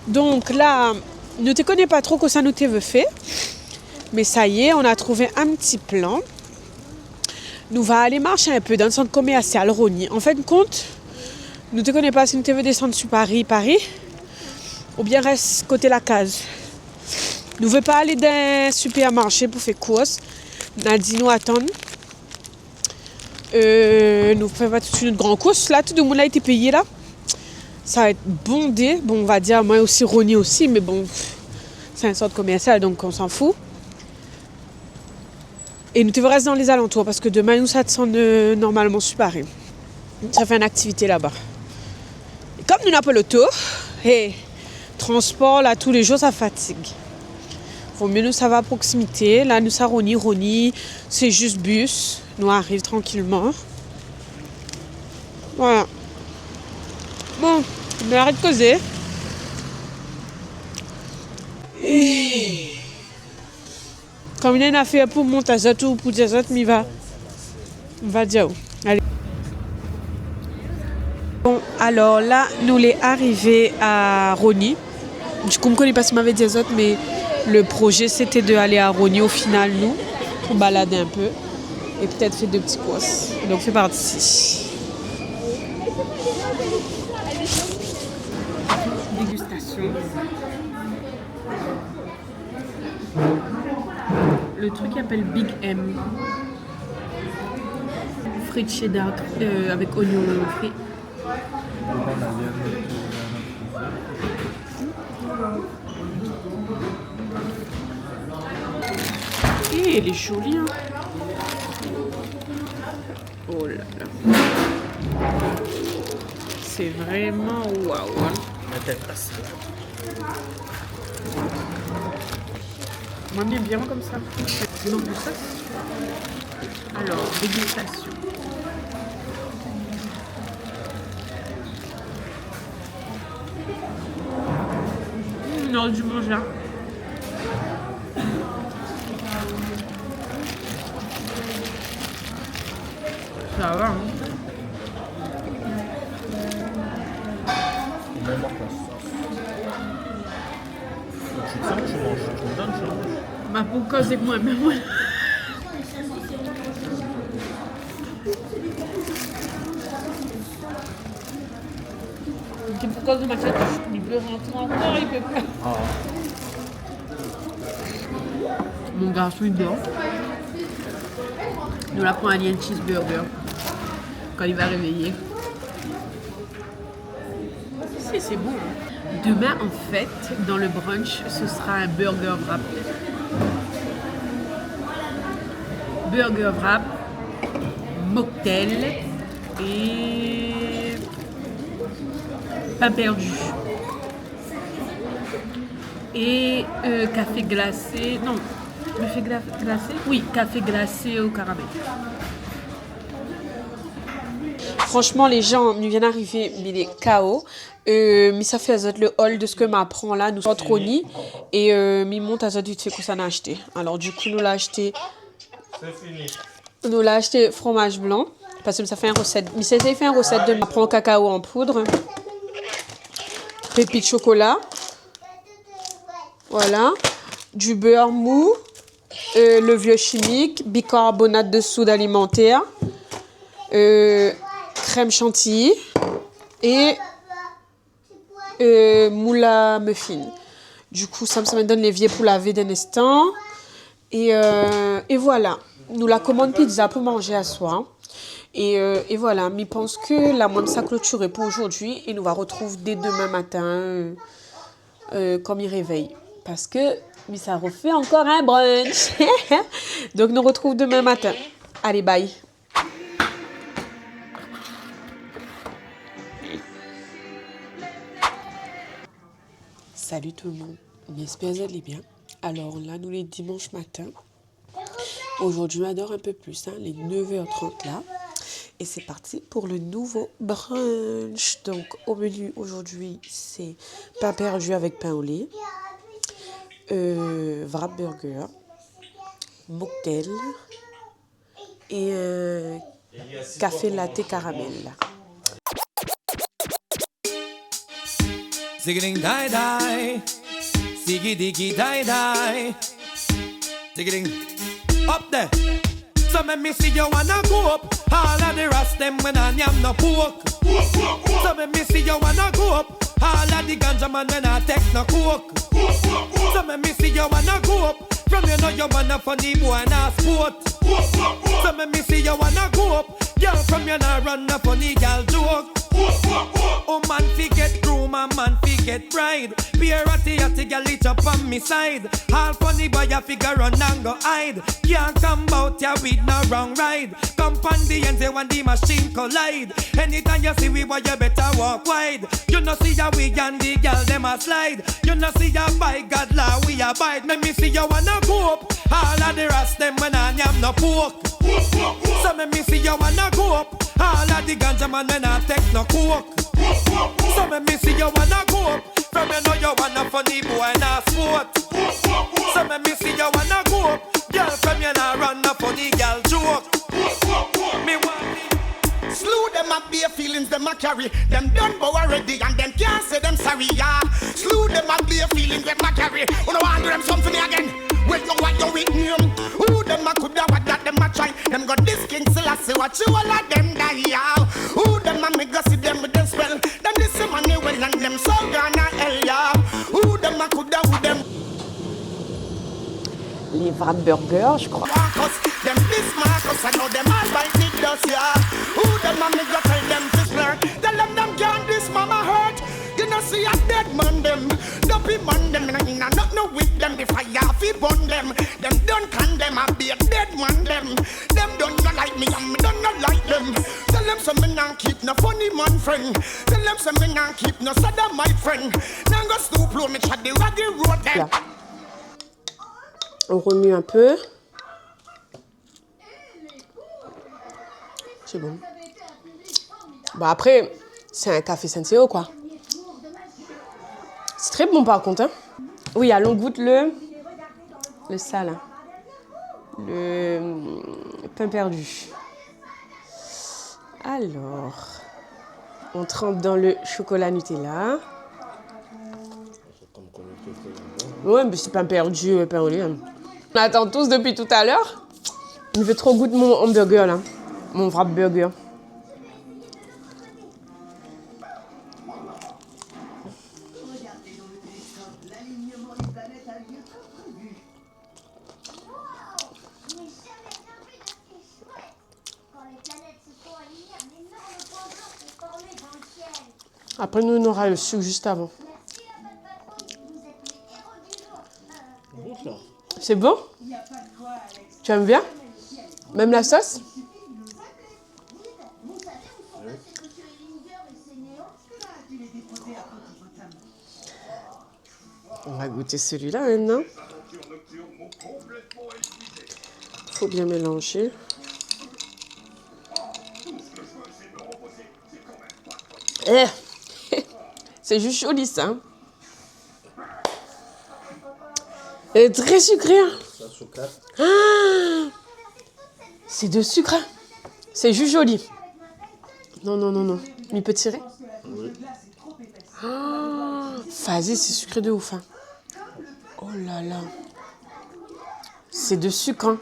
Donc là, ne te connais pas trop que ça nous te veut faire. Mais ça y est, on a trouvé un petit plan. Nous va aller marcher un peu dans le centre commercial Rony. En fin de compte, Nous te connais pas si nous te veux descendre sur Paris, ou bien reste côté la case. Nous ne voulons pas aller dans un supermarché pour faire course. On a dit nous attendre. Nous faisons pas toute une grande course. Là, tout le monde a été payé là. Ça va être bondé. Bon, on va dire, moi aussi, Ronnie aussi, mais bon, c'est un centre commercial, donc on s'en fout. Et nous devons rester dans les alentours parce que demain, nous, ça descend normalement sur Paris. Ça fait une activité là-bas. Et comme nous n'avons pas l'auto, et transport là tous les jours, ça fatigue. Vaut mieux nous, ça va à proximité. Là, nous, ça Ronnie, c'est juste bus. Nous arrive tranquillement. Voilà. Bon, on arrête de causer. Comme il y a une affaire pour monter à Zotou ou pour dire Zotou, mais on va dire où. Allez. Bon, alors là, nous les arrivés à Ronnie. Du coup, je ne connais pas si m'avait dit Zotou, mais le projet c'était d'aller à Ronnie au final, nous, pour balader un peu et peut-être faire 2 petits courses. Donc, c'est parti. Dégustation. Le truc qui appelle Big M. Frites cheddar avec oignons frits. Et elle est jolie, hein. Oh là là. C'est vraiment waouh. Moi, bien comme ça. Sinon, plus ça. Alors, dégustation. Non, du manger là. Ça va, hein. Bah pourquoi c'est que moi-même voilà. C'est pour cause de ma tête, il peut rentrer encore, il peut pas. Mon garçon il dort. Nous la prenons un lien cheeseburger quand il va réveiller. C'est bon. Demain, en fait, dans le brunch, ce sera un burger wrap. Burger wrap, mocktail et pain perdu. Et café glacé. Non, café glacé? Oui, café glacé au caramel. Franchement, les gens nous viennent d'arriver, mais les KO. Mais ça fait à le hall de ce que m'apprend là, nous sommes trop ni. Et mi monte à vite fait que ça n'a acheté. Alors du coup, nous l'a acheté. C'est fini. Nous l'a acheté fromage blanc. Parce que ça fait une recette. Mais ça fait une recette de m'apprend cacao en poudre. Pépites de chocolat. Voilà. Du beurre mou. Le vieux chimique. Bicarbonate de soude alimentaire. Crème chantilly. Et moule à muffin. Du coup, ça me donne l'évier pour laver d'un instant. Et voilà. Nous la commande pizza pour manger à soir. Et voilà. Mais je pense que la moi ça clôturé pour aujourd'hui. Et nous va retrouver dès demain matin comme il réveille. Parce que mais ça refait encore un brunch. Donc nous retrouve demain matin. Allez, bye. Salut tout le monde, j'espère que vous allez bien. Alors là, nous les dimanches matin. Aujourd'hui, on adore un peu plus, hein, les 9h30 là. Et c'est parti pour le nouveau brunch. Donc au menu aujourd'hui, c'est pain perdu avec pain au lait, wrap burger, mocktail et café latte caramel. Zigging die die, ziggy diggy die die, zigging up there. So let me see you wanna go up. All of the rest rest them when I am no pork. So me see you wanna go up. All of the ganja man when I take no coke. So me see you wanna go up. From you know you wanna funny boy and a sport. So me see you wanna go up. Girl from you nah run a funny girl joke. Oh man fi get groom and man fi get bride. Be a ratty girl lit up on me side. All funny boy a figure run and go hide. Can't come out ya with no wrong ride. Come on the end say when the machine collide. Anytime you see we boy you better walk wide. You know see ya we and the girl them a slide. You know see ya by God law we abide. Me see you wanna go up. All of the rest them when I am no pork. So me see you wanna go up. All of the ganja man when I take no coke. So me see you wanna go up. From you know you wanna funny boy and a sport. So me see you wanna go up. Girl from you nah run a funny girl joke. Me want slew them up bare feelings them a carry. Them done bow already and them can't say them sorry, yeah. Slew them up bare feelings them a carry. You know want them something again. Well, you want you with them. Who them a coulda what that them a try. Them got this king Selassie watch you all of them die, yeah. Who them a make go see them with them spell. Then this money well and them so gonna hell, yeah. Who them a coulda who them. Les Wrap Burgers, je crois. Them this Marcus, I know them all by the dust, yeah. Who them a me go tell them to flirt. Tell them can't this mama hurt. You know see a dead man them. Dopey man them, not no with them. If I have to burn them, them don't condemn. I be a dead man them. Them don't not like me and me don't not like them. Tell them some me not keep no funny man friend. Tell them some me not keep no sada my friend. Now go stoop low me chat the raggy road them. On remue un peu. C'est bon. Bah après, c'est un café Senseo quoi. C'est très bon par contre. Hein. Oui, allons goûte le sale. Hein. Le pain perdu. Alors, on trempe dans le chocolat Nutella. Ouais, mais c'est pain perdu, pain au lait. On attend tous depuis tout à l'heure. Il me fait trop goûter mon hamburger là. Mon Wrap Burger. Après, nous, on aura le sucre juste avant. C'est bon? Tu aimes bien? Même la sauce? On va goûter celui-là maintenant. Faut bien mélanger. C'est juste joli ça. Elle est très sucrée. Ah, c'est de sucre. C'est juste joli. Non, non, non, non. Il peut tirer? Oui. Ah, vas-y, c'est sucré de ouf. Hein. Oh là là. C'est de sucre. Hein.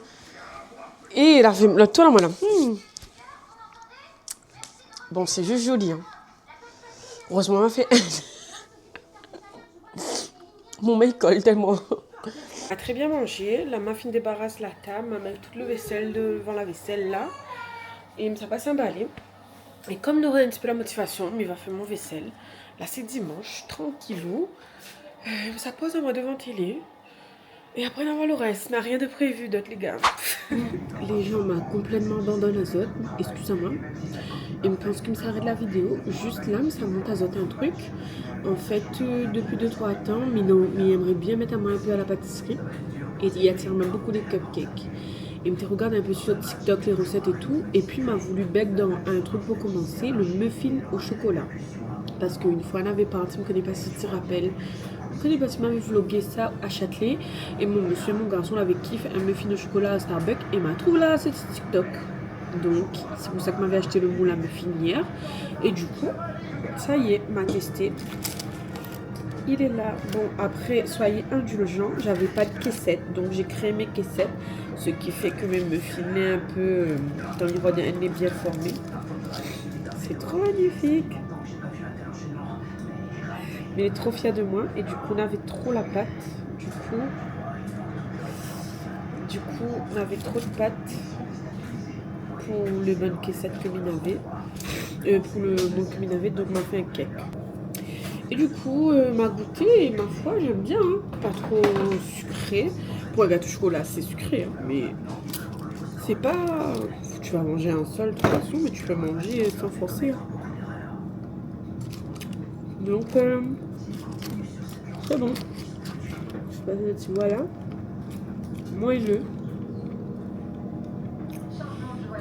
Et la toi là, moi là. Bon, c'est juste joli. Hein. Heureusement, on m'a fait. Mon mail colle tellement. On a très bien mangé. La muffin débarrasse la table, ma met toute le vaisselle devant la vaisselle là. Et ça passe un balai. Et comme nous avons un petit peu la motivation, il va faire mon vaisselle. Là c'est dimanche, tranquillou. Ça pose à moi devant télé. Et après on va voir le reste. N'a rien de prévu d'autre les gars. Les gens m'ont complètement abandonné les autres. Excusez-moi. Et je pense qu'il me s'arrête la vidéo. Juste là, ça monte à zoter un truc. En fait, depuis 2-3 temps, il aimerait bien mettre à moi un peu à la pâtisserie. Et il attire même beaucoup des cupcakes. Il me regarde un peu sur TikTok, les recettes et tout. Et puis, il m'a voulu bec dans un truc pour commencer, le muffin au chocolat. Parce qu'une fois, on avait parti, je ne connais pas si tu te rappelles. Je ne connais pas si tu m'avais vlogué ça à Châtelet. Et mon monsieur, mon garçon, l'avait kiffé un muffin au chocolat à Starbucks. Et m'a trouvé là, c'est TikTok. Donc, c'est pour ça que m'avait acheté le moule à muffin hier. Et du coup, ça y est, m'a testé. Il est là. Bon, après, soyez indulgents. J'avais pas de caissette, donc j'ai créé mes caissettes. Ce qui fait que mes muffins est un peu... dans le roi d'un nez bien formé. c'est trop magnifique. Mais il est trop fier de moi et du coup on avait trop la pâte. Du coup on avait trop de pâte pour le bonne caissette que m'en avait. Pour le bon que m'en avait, donc m'a fait un cake. Et du coup m'a goûté et ma foi j'aime bien, hein. Pas trop sucré. Pour un gâteau au chocolat c'est sucré, hein, mais c'est pas... Tu vas manger un seul de toute façon, mais tu peux manger sans forcer. Hein. Donc c'est bon. Voilà. Moelleux.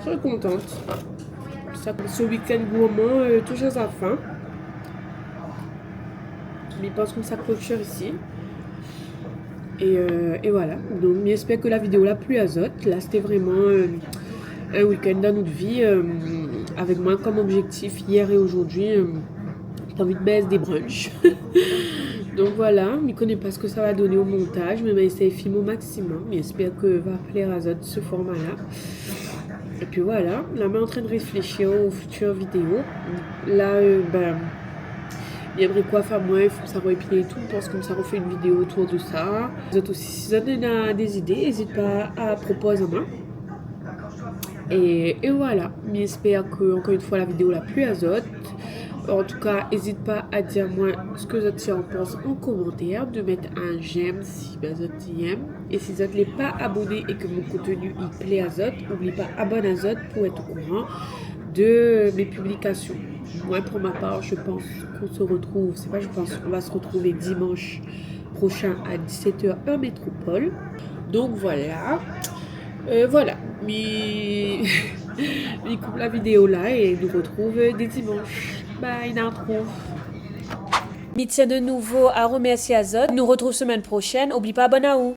Très contente. Ça, ce week-end gourmand touche à sa fin. Mais je pense qu'on s'accroche ici. Et voilà. Donc j'espère que la vidéo l'a plu à Zot. Là c'était vraiment un week-end dans notre vie. Avec moi comme objectif hier et aujourd'hui. J'ai envie de baisser des brunchs. Donc voilà, je ne connais pas ce que ça va donner au montage, mais je vais essayer de filmer au maximum. J'espère que va plaire à Zot ce format-là. Et puis voilà, là je suis en train de réfléchir aux futures vidéos. Là, j'aimerais quoi faire moi, il faut que ça réépiler et tout. Je pense que ça refait une vidéo autour de ça. Zot aussi, si Zot a des idées, n'hésite pas à proposer à moi. Et voilà, j'espère que encore une fois la vidéo l'a plu à Zot. En tout cas, n'hésite pas à dire moi ce que Zot en pense en commentaire, de mettre un j'aime si Zot aime. Et si Zot n'est pas abonné et que mon contenu il plaît à Zot, n'oublie pas abonner à Zot pour être au courant de mes publications. Moi pour ma part, je pense qu'on se retrouve, on va se retrouver dimanche prochain à 17h heure métropole. Donc voilà. Voilà. Je coupe la vidéo là et nous retrouve dès dimanche. Bye, Nantro. Mitya de nouveau à remercier à Zot. Nous retrouve semaine prochaine. N'oublie pas, abonne à vous.